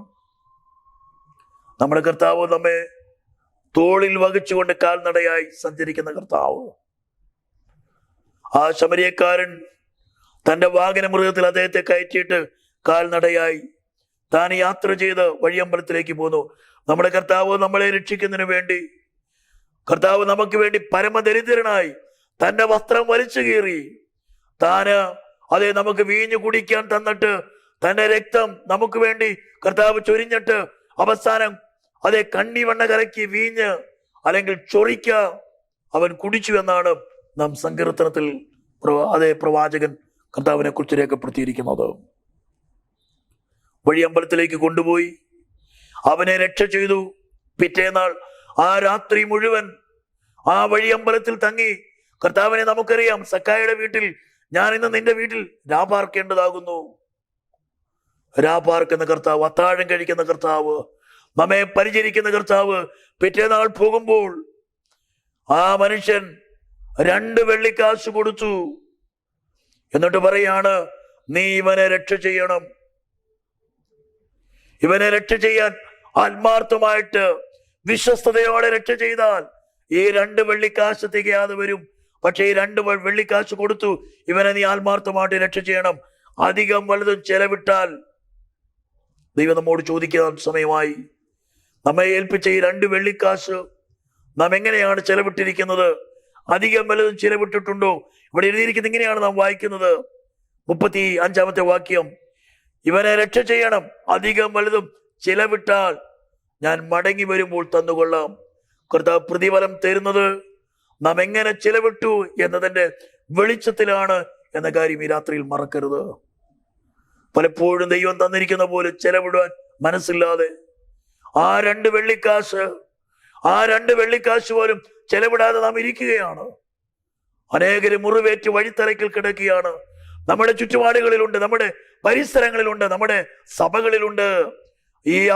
നമ്മുടെ കർത്താവ് നമ്മെ തോളിൽ വഹിച്ചുകൊണ്ട് കാൽനടയായി സഞ്ചരിക്കുന്ന കർത്താവ്. ആ ശമരിയക്കാരൻ തന്റെ വാഹന മൃഗത്തിൽ അദ്ദേഹത്തെ കയറ്റിയിട്ട് കാൽനടയായി താൻ യാത്ര ചെയ്ത് വഴിയമ്പലത്തിലേക്ക് പോന്നു. നമ്മുടെ കർത്താവ് നമ്മളെ രക്ഷിക്കുന്നതിന് വേണ്ടി, കർത്താവ് നമുക്ക് വേണ്ടി പരമദരിദ്രനായി തന്റെ വസ്ത്രം വലിച്ചു കീറി, താന് നമുക്ക് വീഞ്ഞു കുടിക്കാൻ തന്നിട്ട്, തന്റെ രക്തം നമുക്ക് വേണ്ടി കർത്താവ് ചൊരിഞ്ഞിട്ട്, അവസാനം കണ്ണിവെണ്ണ കലക്കി വീഞ്ഞ് അല്ലെങ്കിൽ ചൊറിക്ക അവൻ കുടിച്ചു എന്നാണ് നാം സങ്കീർത്തനത്തിൽ പ്രവാചകൻ കർത്താവിനെ കുറിച്ച് രേഖപ്പെടുത്തിയിരിക്കുന്നത്. വഴിയമ്പലത്തിലേക്ക് കൊണ്ടുപോയി അവനെ രക്ഷ ചെയ്തു. പിറ്റേന്നാൾ ആ രാത്രി മുഴുവൻ ആ വഴിയമ്പലത്തിൽ തങ്ങി. കർത്താവിനെ നമുക്കറിയാം, സക്കായിയുടെ വീട്ടിൽ, ഞാൻ ഇന്ന് നിന്റെ വീട്ടിൽ രാപാർക്കേണ്ടതാകുന്നു. രാപാർക്കുന്ന കർത്താവ്, അത്താഴം കഴിക്കുന്ന കർത്താവ്, നമ്മെ പരിചരിക്കുന്ന കർത്താവ്. പിറ്റേന്നാൾ പോകുമ്പോൾ ആ മനുഷ്യൻ 2 വെള്ളിക്കാശ് കൊടുത്തു. എന്നിട്ട് പറയാണ്, നീ ഇവനെ രക്ഷ ചെയ്യണം. ഇവനെ രക്ഷ ചെയ്യാൻ ആത്മാർത്ഥമായിട്ട് വിശ്വസ്തയോടെ രക്ഷ ചെയ്താൽ ഈ 2 വെള്ളിക്കാശ് തികയാതെ വരും. പക്ഷെ ഈ 2 വെള്ളിക്കാശ് കൊടുത്തു, ഇവനെ നീ ആത്മാർത്ഥമായിട്ട് രക്ഷ ചെയ്യണം. അധികം വലുതും ചെലവിട്ടാൽ ദൈവം നമ്മോട് ചോദിക്കാൻ സമയമായി. നമ്മെ ഏൽപ്പിച്ച ഈ 2 വെള്ളിക്കാശ് നാം എങ്ങനെയാണ് ചെലവിട്ടിരിക്കുന്നത്? അധികം വലുതും ചെലവിട്ടിട്ടുണ്ടോ? ഇവിടെ എഴുതിയിരിക്കുന്നത് ഇങ്ങനെയാണ് നാം വായിക്കുന്നത്, 35-ാമത്തെ വാക്യം. ഇവനെ രക്ഷ ചെയ്യണം, അധികം വലുതും ചിലവിട്ടാൽ ഞാൻ മടങ്ങി വരുമ്പോൾ തന്നുകൊള്ളാം. കർത്താവ് പ്രതിഫലം തരുന്നത് നാം എങ്ങനെ ചിലവിട്ടു എന്നതിന്റെ വെളിച്ചത്തിലാണ് എന്ന കാര്യം ഈ രാത്രിയിൽ മറക്കരുത്. പലപ്പോഴും ദൈവം തന്നിരിക്കുന്ന പോലെ ചെലവിടുവാൻ മനസ്സില്ലാതെ ആ രണ്ട് വെള്ളിക്കാശ് പോലും ചെലവിടാതെ നാം ഇരിക്കുകയാണ്. അനേകര് മുറിവേറ്റ് വഴിത്തറയ്ക്കൽ കിടക്കുകയാണ്. നമ്മുടെ ചുറ്റുപാടുകളിലുണ്ട്, നമ്മുടെ പരിസരങ്ങളിലുണ്ട്, നമ്മുടെ സഭകളിലുണ്ട്.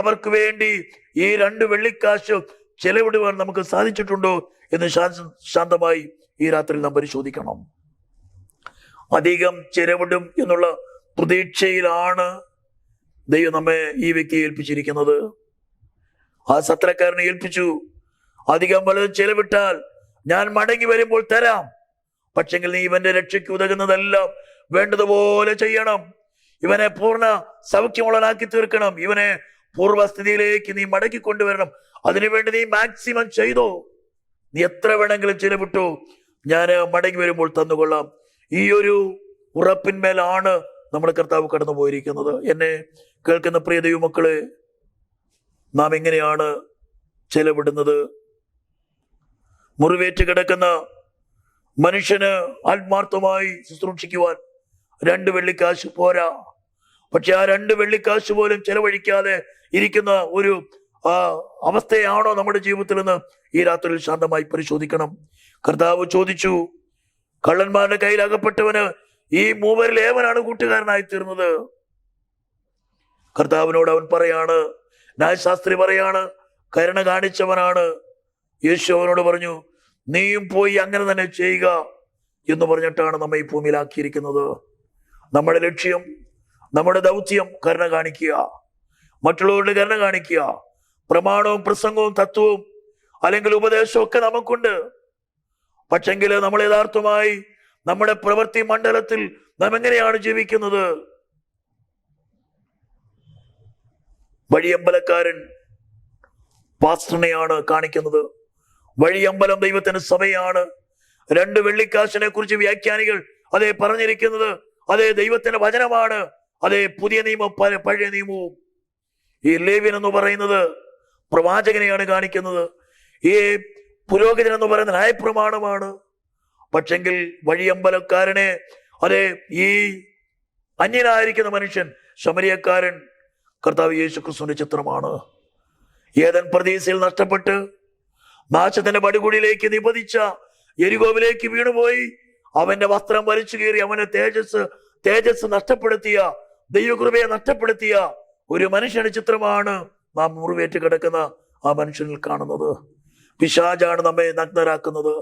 അവർക്ക് വേണ്ടി ഈ 2 വെള്ളിക്കാശ് ചെലവിടുവാൻ നമുക്ക് സാധിച്ചിട്ടുണ്ടോ എന്ന് ശാന്തമായി ഈ രാത്രി നാം പരിശോധിക്കണം. അധികം ചെലവിടും എന്നുള്ള പ്രതീക്ഷയിലാണ് ദൈവം നമ്മെ ഈ വ്യക്തിയെ ഏൽപ്പിച്ചിരിക്കുന്നത്. ആ സത്രക്കാരനെ ഏൽപ്പിച്ചു, അധികം വല്ലതും ചെലവിട്ടാൽ ഞാൻ മടങ്ങി വരുമ്പോൾ തരാം, പക്ഷെങ്കിൽ നീ ഇവന്റെ രക്ഷയ്ക്ക് ഉതകുന്നതെല്ലാം വേണ്ടതുപോലെ ചെയ്യണം. ഇവനെ പൂർണ്ണ സൗഖ്യമുള്ളവനാക്കി തീർക്കണം. ഇവനെ പൂർവ്വസ്ഥിതിയിലേക്ക് നീ മടക്കി കൊണ്ടുവരണം. അതിനുവേണ്ടി നീ മാക്സിമം ചെയ്തോ, നീ എത്ര വേണമെങ്കിലും ചെലവിട്ടോ, ഞാൻ മടങ്ങി വരുമ്പോൾ തന്നുകൊള്ളാം. ഈ ഒരു ഉറപ്പിന്മേലാണ് നമ്മുടെ കർത്താവ് കടന്നു പോയിരിക്കുന്നത്. എന്നെ കേൾക്കുന്ന പ്രിയ ദൈവമക്കളെ, നാം എങ്ങനെയാണ് ചെലവിടുന്നത്? മുറിവേറ്റ് കിടക്കുന്ന മനുഷ്യന് ആത്മാർത്ഥമായി ശുശ്രൂഷിക്കുവാൻ 2 വെള്ളിക്കാശ് പോരാ. പക്ഷെ ആ 2 വെള്ളിക്കാശ് പോലും ചെലവഴിക്കാതെ ഇരിക്കുന്ന ഒരു അവസ്ഥയാണോ നമ്മുടെ ജീവിതത്തിൽ നിന്ന് ഈ രാത്രിയിൽ ശാന്തമായി പരിശോധിക്കണം. കർത്താവ് ചോദിച്ചു, കള്ളന്മാരുടെ കയ്യിൽ അകപ്പെട്ടവന് ഈ 3 ഏവനാണ് കൂട്ടുകാരനായി തീർന്നത്? കർത്താവിനോട് അവൻ പറയാണ്, ന്യായശാസ്ത്രി പറയാണ്, കരുണ കാണിച്ചവനാണ്. യേശു അവനോട് പറഞ്ഞു, നീയും പോയി അങ്ങനെ തന്നെ ചെയ്യുക എന്ന് പറഞ്ഞിട്ടാണ് നമ്മെ ഈ ഭൂമിയിലാക്കിയിരിക്കുന്നത്. നമ്മുടെ ലക്ഷ്യം, നമ്മുടെ ദൗത്യം കരുണ കാണിക്കുക, മറ്റുള്ളവരുടെ കരുണ കാണിക്കുക. പ്രമാണവും പ്രസംഗവും തത്വവും അല്ലെങ്കിൽ ഉപദേശവും ഒക്കെ നമുക്കുണ്ട്. പക്ഷെങ്കിൽ നമ്മൾ യഥാർത്ഥമായി നമ്മുടെ പ്രവൃത്തി മണ്ഡലത്തിൽ നാം എങ്ങനെയാണ് ജീവിക്കുന്നത്? വഴിയമ്പലക്കാരൻ പാസ്റ്ററിനെയാണ് കാണിക്കുന്നത്. വഴിയമ്പലം ദൈവത്തിന്റെ സഭയാണ്. 2 വെള്ളിക്കാശിനെ കുറിച്ച് വ്യാഖ്യാനികൾ അതേ പറഞ്ഞിരിക്കുന്നത് അതേ ദൈവത്തിന്റെ വചനമാണ്. അതേ പുതിയ നിയമം പഴയ നിയമവും. ഈ ലേവ്യൻ എന്ന് പറയുന്നത് പ്രവാചകനെയാണ് കാണിക്കുന്നത്. ഈ പുരോഹിതൻ എന്ന് പറയുന്നത് ന്യായപ്രമാണമാണ്. പക്ഷെങ്കിൽ വഴിയമ്പലക്കാരനെ അതേ ഈ അന്യനായിരിക്കുന്ന മനുഷ്യൻ, ശമരിയക്കാരൻ, കർത്താവ് യേശു ക്രിസ്തുവിന്റെ ചിത്രമാണ്. ഏദൻ പർദീസയിൽ നഷ്ടപ്പെട്ട് നാശത്തിന്റെ പടുകുടിയിലേക്ക് നിപതിച്ച യെരിഹോവിലേക്ക് വീണുപോയി അവന്റെ വസ്ത്രം വലിച്ചു കീറി അവന്റെ തേജസ് നഷ്ടപ്പെടുത്തിയ, ദൈവകൃപയെ നഷ്ടപ്പെടുത്തിയ ഒരു മനുഷ്യന്റെ ചിത്രമാണ് നാം മുറിവേറ്റ് കിടക്കുന്ന ആ മനുഷ്യനിൽ കാണുന്നത്. പിശാചാണ് നമ്മെ നഗ്നരാക്കുന്നത്.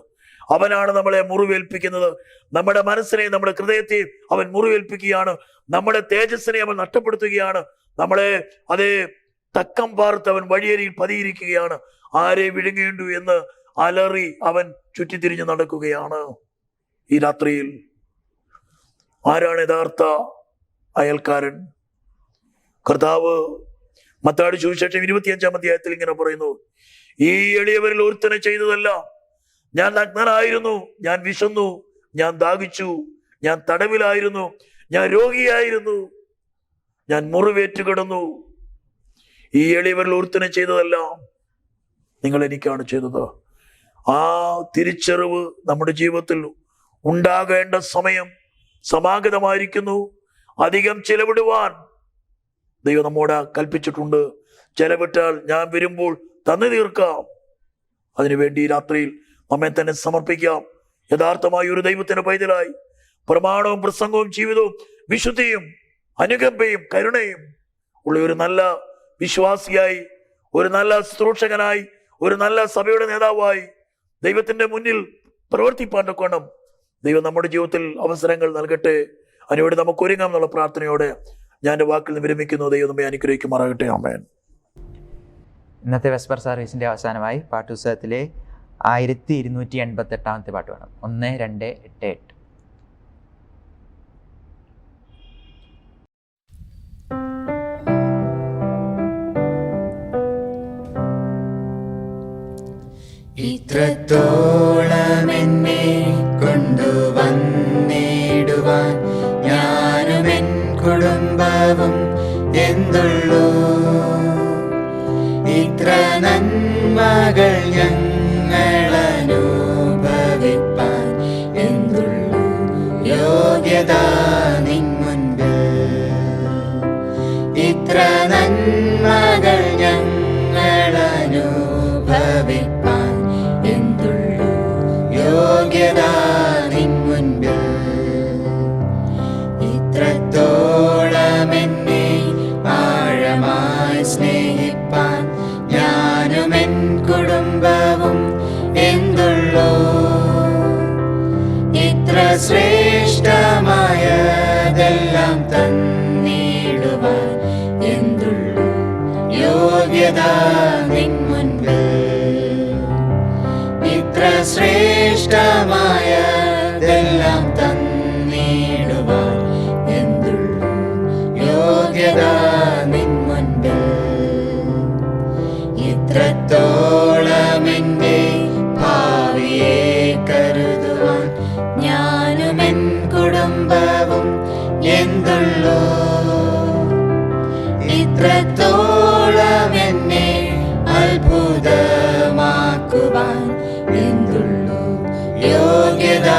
അവനാണ് നമ്മളെ മുറിവേൽപ്പിക്കുന്നത്. നമ്മുടെ മനസ്സിനെയും നമ്മുടെ ഹൃദയത്തെയും അവൻ മുറിവേൽപ്പിക്കുകയാണ്. നമ്മുടെ തേജസ്സിനെ അവൻ നഷ്ടപ്പെടുത്തുകയാണ്. നമ്മളെ അതേ തക്കം പാർത്ത് അവൻ വഴിയരിയിൽ പതിയിരിക്കുകയാണ്. ആരെ വിഴുങ്ങേണ്ടു എന്ന് അലറി അവൻ ചുറ്റിത്തിരിഞ്ഞ് നടക്കുകയാണ്. ഈ രാത്രിയിൽ ആരാണ് യഥാർത്ഥ അയൽക്കാരൻ? കർത്താവ് മത്തായി സുവിശേഷം 25-ാം അധ്യായത്തിൽ ഇങ്ങനെ പറയുന്നു, ഈ എളിയവരിൽ ഒരുത്തനെ ചെയ്തതല്ല. ഞാൻ നഗ്നനായിരുന്നു, ഞാൻ വിശന്നു, ഞാൻ ദാഹിച്ചു, ഞാൻ തടവിലായിരുന്നു, ഞാൻ രോഗിയായിരുന്നു, ഞാൻ മുറിവേറ്റ് കിടന്നു. ഈ എളിയവരിൽ ഒരുത്തനെ ചെയ്തതല്ല, നിങ്ങൾ എനിക്കാണ് ചെയ്തത്. ആ തിരിച്ചറിവ് നമ്മുടെ ജീവിതത്തിൽ ഉണ്ടാകേണ്ട സമയം സമാഗതമായിരിക്കുന്നു. അധികം ചെലവിടുവാൻ ദൈവം നമ്മോട് കൽപ്പിച്ചിട്ടുണ്ട്. ചെലവിട്ടാൽ ഞാൻ വരുമ്പോൾ തന്നു തീർക്കാം. അതിനുവേണ്ടി രാത്രിയിൽ നമ്മെ തന്നെ സമർപ്പിക്കാം. യഥാർത്ഥമായി ഒരു ദൈവത്തിന്റെ പൈതലായി പ്രമാണവും പ്രസംഗവും ജീവിതവും വിശുദ്ധിയും അനുകമ്പയും കരുണയും ഉള്ള ഒരു നല്ല വിശ്വാസിയായി, ഒരു നല്ല ശുശ്രൂഷകനായി, ഒരു നല്ല സഭയുടെ നേതാവായി ദൈവത്തിന്റെ മുന്നിൽ പ്രവർത്തിപ്പാൻ കൊണ്ടും ദൈവം നമ്മുടെ ജീവിതത്തിൽ അവസരങ്ങൾ നൽകട്ടെ. അതിനുവേണ്ടി നമുക്ക് ഒരുങ്ങാം എന്നുള്ള പ്രാർത്ഥനയോടെ ഞാൻ എൻ്റെ വാക്കിൽ നിന്ന് വിരമിക്കുന്നു. ദൈവം നമ്മെ അനുഗ്രഹിക്കുമാറാകട്ടെ. ആമേൻ. ഇന്നത്തെ വെസ്പർ സർവീസിൻ്റെ അവസാനമായി പാട്ടുപുസ്തകത്തിലെ 1288 പാട്ട് വേണം. 1, 2, 8, 8. ഇത്രത്തോളം എന്നെ കൊണ്ടുവന്നിടുവാൻ ഞാനും എൻ കുടുംബവും എന്തുള്ളൂ. ഇത്ര നന്മകൾ ഞങ്ങളനുഭവിപ്പാൻ എന്തുള്ളൂ യോഗ്യത നിൻ മുൻപിൽ. എത്ര നന്മകൾ ഞങ്ങൾ അനുഭവിപ്പാൻ എന്തുള്ളൂ യോഗ്യത നിൻ മുൻപിൽ. ഇത്രത്തോളം എന്നെ ആഴമായി സ്നേഹിപ്പാൻ ഞാനും എൻ കുടുംബവും എന്തുള്ളൂ. ഇത്ര ശ്രേഷ്ഠമായതെല്ലാം തന്നിടുവാൻ എന്തുള്ളൂ യോഗ്യത നിൻ മുൻപിൽ. ഇത്ര ശ്രേഷ്ഠമായതെല്ലാം തന്നിടുവാൻ എന്തുള്ളൂ യോഗ്യത നിൻ മുൻപിൽ. ഇത്രത്തോളം എന്റെ ഭാവിയെ കരുതുവാൻ ഞാനും എൻ കുടുംബവും എന്തുള്ളൂ. ഇത്രത്തോളം എന്നെ അത്ഭുതമാക്കുവാൻ എന്തുള്ളൂ യോഗ്യത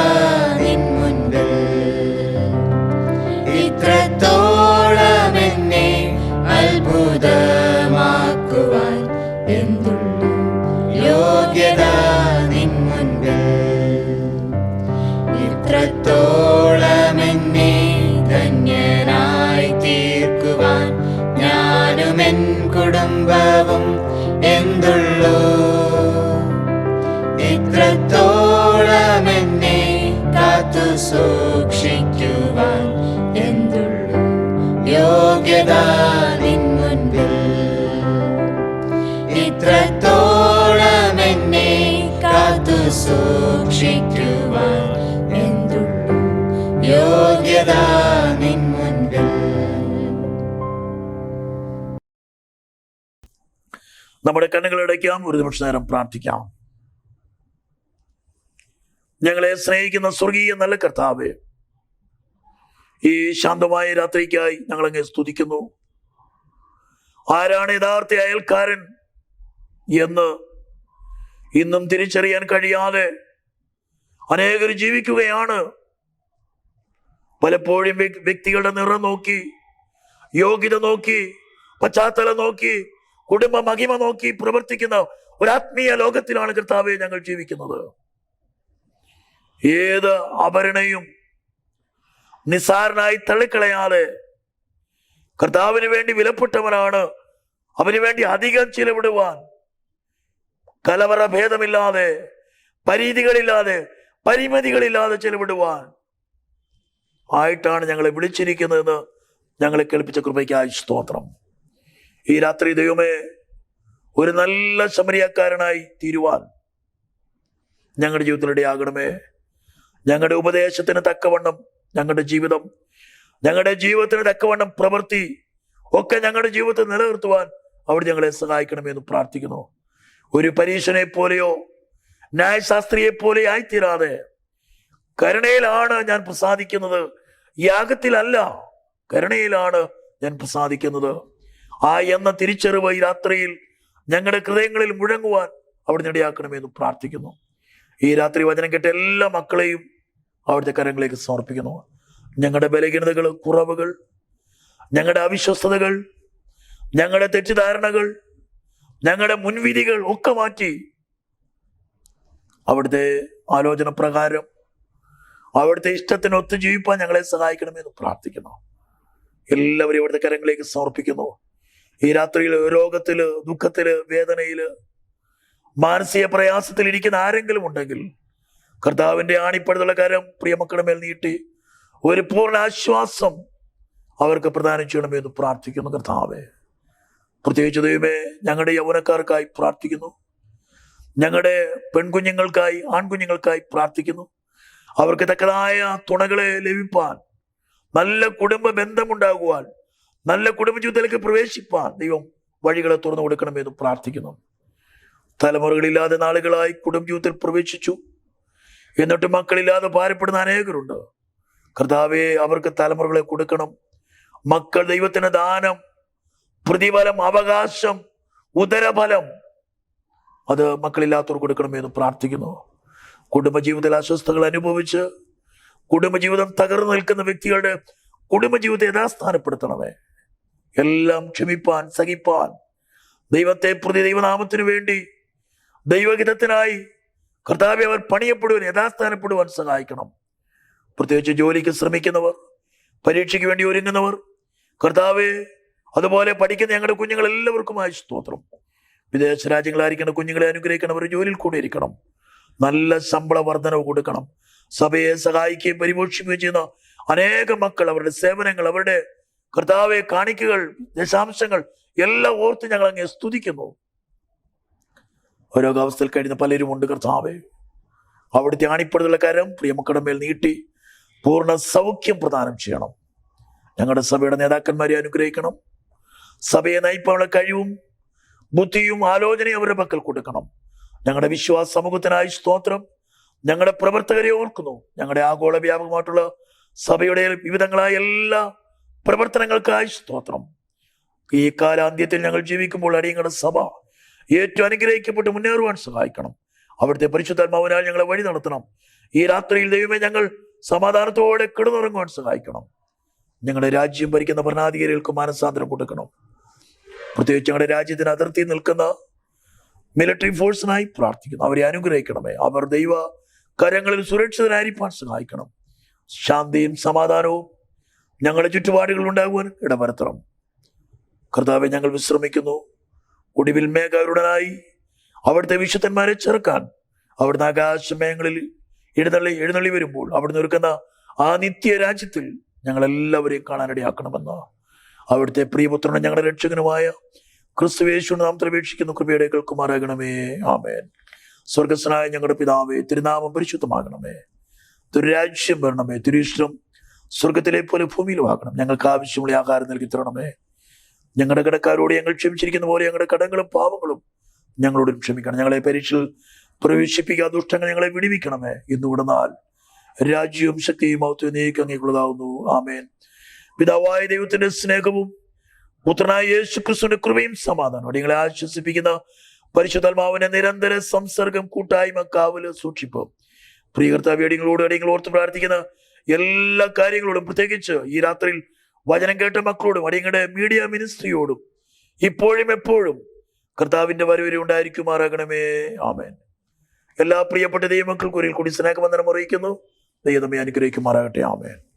നിൻ മുൻപിൽ. ഇത്രത്തോളം എന്നെ അത്ഭുതമാക്കുവാൻ എന്തുള്ളൂ യോഗ്യത നിൻ മുൻപിൽ. ഇത്രത്തോളം എന്നെ ധന്യനായി തീർക്കുവാൻ ഞാനും എൻ കുടുംബവും എന്തുള്ളൂ. ഇത്രത്തോളം എന്നെ കാത്തു സൂക്ഷിക്കുവാൻ എന്തുള്ളൂ യോഗ്യത നിൻ മുൻപിൽ. ഇത്രത്തോളം എന്നെ കാത്തു സൂക്ഷിക്കുവാൻ എന്തുള്ളൂ യോഗ്യത നിൻ മുൻപിൽ. നമ്മുടെ കണ്ണുകളടയ്ക്കാം, ഒരു നിമിഷ നേരം പ്രാർത്ഥിക്കാം. ഞങ്ങളെ സ്നേഹിക്കുന്ന സ്വർഗീയ നല്ല കർത്താവേ, ഈ ശാന്തമായ രാത്രിക്കായി ഞങ്ങളങ്ങെ സ്തുതിക്കുന്നു. ആരാണ് യഥാർത്ഥ അയൽക്കാരൻ എന്ന് ഇന്നും തിരിച്ചറിയാൻ കഴിയാതെ അനേകർ ജീവിക്കുകയാണ്. പലപ്പോഴും വ്യക്തികളുടെ നിറം നോക്കി, യോഗ്യത നോക്കി, പശ്ചാത്തലം നോക്കി, കുടുംബ മഹിമ നോക്കി പ്രവർത്തിക്കുന്ന ഒരു ആത്മീയ ലോകത്തിലാണ് കർത്താവെ ഞങ്ങൾ ജീവിക്കുന്നത്. ഏത് അപരനെയും നിസ്സാരനായി തള്ളിക്കളയാതെ കർത്താവിന് വേണ്ടി വിലപ്പെട്ടവനാണ്, അവന് വേണ്ടി അധികം ചിലവിടുവാൻ, കലവറ ഭേദമില്ലാതെ, പരീതികളില്ലാതെ, പരിമിതികളില്ലാതെ ചിലവിടുവാൻ ആയിട്ടാണ് ഞങ്ങളെ വിളിച്ചിരിക്കുന്നതെന്ന് ഞങ്ങളെ കേൾപ്പിച്ച കൃപയ്ക്കായി സ്തോത്രം. ഈ രാത്രി ദൈവമേ, ഒരു നല്ല ശമരിയക്കാരനായി തീരുവാൻ ഞങ്ങളുടെ ജീവിതത്തിലിടയാകണമേ. ഞങ്ങളുടെ ഉപദേശത്തിന് തക്കവണ്ണം ഞങ്ങളുടെ ജീവിതം, ഞങ്ങളുടെ ജീവിതത്തിന് തക്കവണ്ണം പ്രവൃത്തി ഒക്കെ ഞങ്ങളുടെ ജീവിതത്തിൽ നിലനിർത്തുവാൻ അവിടെ ഞങ്ങളെ സഹായിക്കണമെന്ന് പ്രാർത്ഥിക്കുന്നു. ഒരു പരീക്ഷനെ പോലെയോ ന്യായശാസ്ത്രിയെ പോലെ ആയിത്തീരാതെ കരുണയിലാണ് ഞാൻ പ്രസാദിക്കുന്നത്, യാഗത്തിലല്ല, കരുണയിലാണ് ഞാൻ പ്രസാദിക്കുന്നത്. ആ എന്ന തിരിച്ചറിവ് ഈ രാത്രിയിൽ ഞങ്ങളുടെ ഹൃദയങ്ങളിൽ മുഴങ്ങുവാൻ അവിടെ ഇടയാക്കണമെന്ന് പ്രാർത്ഥിക്കുന്നു. ഈ രാത്രി വചനം കേട്ട എല്ലാ മക്കളെയും അവിടുത്തെ കരങ്ങളിലേക്ക് സമർപ്പിക്കുന്നു. ഞങ്ങളുടെ ബലഹീനതകൾ, കുറവുകൾ, ഞങ്ങളുടെ അവിശ്വസ്തതകൾ, ഞങ്ങളുടെ തെറ്റിദ്ധാരണകൾ, ഞങ്ങളുടെ മുൻവിധികൾ ഒക്കെ മാറ്റി അവിടുത്തെ ആലോചന പ്രകാരം അവിടുത്തെ ഇഷ്ടത്തിന് ഒത്തു ജീവിപ്പാൻ ഞങ്ങളെ സഹായിക്കണമെന്ന് പ്രാർത്ഥിക്കുന്നു. എല്ലാവരും ഇവിടുത്തെ കരങ്ങളിലേക്ക് സമർപ്പിക്കുന്നു. ഈ രാത്രിയിൽ രോഗത്തില്, ദുഃഖത്തില്, വേദനയില്, മാനസിക പ്രയാസത്തിൽ ഇരിക്കുന്ന ആരെങ്കിലും ഉണ്ടെങ്കിൽ കർത്താവിന്റെ ആണിപ്പടുത്തുള്ള കരം പ്രിയമക്കളുടെ മേൽ നീട്ടി ഒരു പൂർണ്ണ ആശ്വാസം അവർക്ക് പ്രദാനം ചെയ്യണമെന്ന് പ്രാർത്ഥിക്കുന്നു. കർത്താവേ, പ്രത്യേകിച്ച് ദൈവമേ, ഞങ്ങളുടെ യൗവനക്കാർക്കായി പ്രാർത്ഥിക്കുന്നു. ഞങ്ങളുടെ പെൺകുഞ്ഞുങ്ങൾക്കായി, ആൺകുഞ്ഞുങ്ങൾക്കായി പ്രാർത്ഥിക്കുന്നു. അവർക്ക് തക്കതായ തുണകളെ ലഭിപ്പാൻ, നല്ല കുടുംബ ബന്ധമുണ്ടാകുവാൻ, നല്ല കുടുംബജീവിതത്തിലേക്ക് പ്രവേശിപ്പാൻ ദൈവം വഴികളെ തുറന്നു കൊടുക്കണമെന്ന് പ്രാർത്ഥിക്കുന്നു. തലമുറകളില്ലാതെ നാളുകളായി കുടുംബജീവിതത്തിൽ പ്രവേശിച്ചു, എന്നിട്ട് മക്കളില്ലാതെ ഭാരപ്പെടുന്ന അനേകരുണ്ട്. കർത്താവെ, അവർക്ക് തലമുറകളെ കൊടുക്കണം. മക്കൾ ദൈവത്തിന് ദാനം, പ്രതിഫലം, അവകാശം, ഉദരഫലം അത് മക്കളില്ലാത്തവർ കൊടുക്കണമെന്ന് പ്രാർത്ഥിക്കുന്നു. കുടുംബജീവിതത്തിൽ അസ്വസ്ഥതകൾ അനുഭവിച്ച് കുടുംബജീവിതം തകർന്നു നിൽക്കുന്ന വ്യക്തികളുടെ കുടുംബജീവിതത്തെ യഥാസ്ഥാനപ്പെടുത്തണമേ. എല്ലാം ക്ഷമിപ്പാൻ, സഹിപ്പാൻ, ദൈവത്തെ പ്രതി, ദൈവനാമത്തിനു വേണ്ടി, ദൈവഹിതത്തിനായി കർത്താവെ അവർ പണിയപ്പെടുവാൻ, യഥാസ്ഥാനപ്പെടുവാൻ സഹായിക്കണം. പ്രത്യേകിച്ച് ജോലിക്ക് ശ്രമിക്കുന്നവർ, പരീക്ഷയ്ക്ക് വേണ്ടി ഒരുങ്ങുന്നവർ, കർത്താവെ അതുപോലെ പഠിക്കുന്ന ഞങ്ങളുടെ കുഞ്ഞുങ്ങൾ എല്ലാവർക്കുമായി സ്തോത്രം. വിദേശ രാജ്യങ്ങളായിരിക്കുന്ന കുഞ്ഞുങ്ങളെ അനുഗ്രഹിക്കണം. അവർ ജോലിയിൽ കൂടെ ഇരിക്കണം. നല്ല ശമ്പള വർധനവ് കൊടുക്കണം. സഭയെ സഹായിക്കുകയും പരിപോഷിക്കുകയും ചെയ്യുന്ന അനേകം മക്കൾ, അവരുടെ സേവനങ്ങൾ, അവരുടെ കർത്താവെ കാണിക്കകൾ, ദശാംശങ്ങൾ എല്ലാം ഓർത്ത് ഞങ്ങൾ അങ്ങേ സ്തുതിക്കുന്നു. ഓരോ അവസ്ഥയിൽ കഴിയുന്ന പലരുമുണ്ട് കർത്താവെ. അവിടുത്തെ ആണിപ്പെടുത്തുള്ള കരം പ്രിയമക്കളുടെ മേൽ നീട്ടി പൂർണ്ണ സൗഖ്യം പ്രദാനം ചെയ്യണം. ഞങ്ങളുടെ സഭയുടെ നേതാക്കന്മാരെ അനുഗ്രഹിക്കണം. സഭയെ നയിപ്പാനുള്ള കഴിവും ബുദ്ധിയും ആലോചനയും അവരുടെ പക്കൽ കൊടുക്കണം. ഞങ്ങളുടെ വിശ്വാസ സമൂഹത്തിനായി സ്തോത്രം. ഞങ്ങളുടെ പ്രവർത്തകരെ ഓർക്കുന്നു. ഞങ്ങളുടെ ആഗോള വ്യാപകമായിട്ടുള്ള സഭയുടെ വിവിധങ്ങളായ എല്ലാ പ്രവർത്തനങ്ങൾക്കായി സ്തോത്രം. ഈ കാലാന്ത്യത്തിൽ ഞങ്ങൾ ജീവിക്കുമ്പോൾ അടിയങ്ങളുടെ സഭ ഏറ്റവും അനുഗ്രഹിക്കപ്പെട്ട് മുന്നേറുവാൻ സഹായിക്കണം. അവിടുത്തെ പരിശുദ്ധാത്മാവിനാൽ ഞങ്ങളെ വഴി നടത്തണം. ഈ രാത്രിയിൽ ദൈവമേ ഞങ്ങൾ സമാധാനത്തോടെ കിടന്നുറങ്ങുവാൻ സഹായിക്കണം. ഞങ്ങളുടെ രാജ്യം ഭരിക്കുന്ന ഭരണാധികാരികൾക്ക് മാനസാന്തരം കൊടുക്കണം. പ്രത്യേകിച്ച് ഞങ്ങളുടെ രാജ്യത്തിന് അതിർത്തി നിൽക്കുന്ന മിലിറ്ററി ഫോഴ്സിനായി പ്രാർത്ഥിക്കുന്നു. അവരെ അനുഗ്രഹിക്കണമേ. അവർ ദൈവ കരങ്ങളിൽ സുരക്ഷിതരായിരിക്കാൻ സഹായിക്കണം. ശാന്തിയും സമാധാനവും ഞങ്ങളുടെ ചുറ്റുപാടുകൾ ഉണ്ടാകുവാൻ ഇടവരുത്തണം. കർത്താവെ, ഞങ്ങൾ വിശ്രമിക്കുന്നു. ഒടുവിൽ മേഘാരുടനായി അവിടുത്തെ വിശുദ്ധന്മാരെ ചേർക്കാൻ അവിടുന്ന് ആകാശമേഘങ്ങളിൽ എഴുന്നള്ളി വരുമ്പോൾ അവിടുന്ന് ഒരുക്കുന്ന ആ നിത്യ രാജ്യത്തിൽ ഞങ്ങളെല്ലാവരെയും കാണാനിടയാക്കണമെന്ന് അവിടുത്തെ പ്രിയപുത്രനും ഞങ്ങളുടെ രക്ഷകനുമായ ക്രിസ്തുയേശുവിന്റെ നാമത്തിൽ അപേക്ഷിക്കുന്ന കൃപയുടെ കേൾക്കുമാറാകണമേ. ആമേൻ. സ്വർഗസ്വനായ ഞങ്ങളുടെ പിതാവേ, തിരുനാമം പരിശുദ്ധമാകണമേ. തിരുരാജ്യം വരണമേ. തിരുയിഷ്ടം സ്വർഗത്തിലെ പോലെ ഭൂമിയിലും ആകണം. ഞങ്ങൾക്ക് ആവശ്യമുള്ള ആഹാരം നൽകി തരണമേ. ഞങ്ങളുടെ കടക്കാരോട് ഞങ്ങൾ ക്ഷമിച്ചിരിക്കുന്ന പോലെ ഞങ്ങളുടെ കടങ്ങളും പാവങ്ങളും ഞങ്ങളോടും ക്ഷമിക്കണം. ഞങ്ങളെ പരീക്ഷയിൽ പ്രവേശിപ്പിക്കാത്ത ദുഷ്ടങ്ങൾ ഞങ്ങളെ വിടുവിക്കണമേ. ഇന്നുകൂടെ നാൾ രാജ്യവും ശക്തിയും മഹത്വവും നീക്ക് അങ്ങേക്കുള്ളതാവുന്നു. ആമേൻ. പിതാവായ ദൈവത്തിന്റെ സ്നേഹവും പുത്രനായ യേശു ക്രിസ്തുവിന്റെ കൃപയും സമാധാനം ഞങ്ങളെ ആശ്വസിപ്പിക്കുന്ന പരിശുദ്ധാത്മാവിന്റെ നിരന്തര സംസർഗം, കൂട്ടായ്മ, കാവല്, സൂക്ഷിപ്പ്, പ്രിയ കർത്താവേ, അടിയങ്ങളോട് ഓർത്ത് പ്രാർത്ഥിക്കുന്ന എല്ലാ കാര്യങ്ങളോടും, പ്രത്യേകിച്ച് ഈ രാത്രിയിൽ വചനം കേട്ട മക്കളോടും അടിയങ്ങളുടെ മീഡിയ മിനിസ്ട്രിയോടും ഇപ്പോഴും എപ്പോഴും കർത്താവിന്റെ വരവരെ ഉണ്ടായിരിക്കുമാറാകണമേ. ആമേൻ. എല്ലാ പ്രിയപ്പെട്ട ദൈവമക്കൾക്കും ഒരിക്കൽ കൂടി സ്നേഹവന്ദനം അറിയിക്കുന്നു. ദൈവമേ അനുഗ്രഹിക്കുമാറാകട്ടെ. ആമേൻ.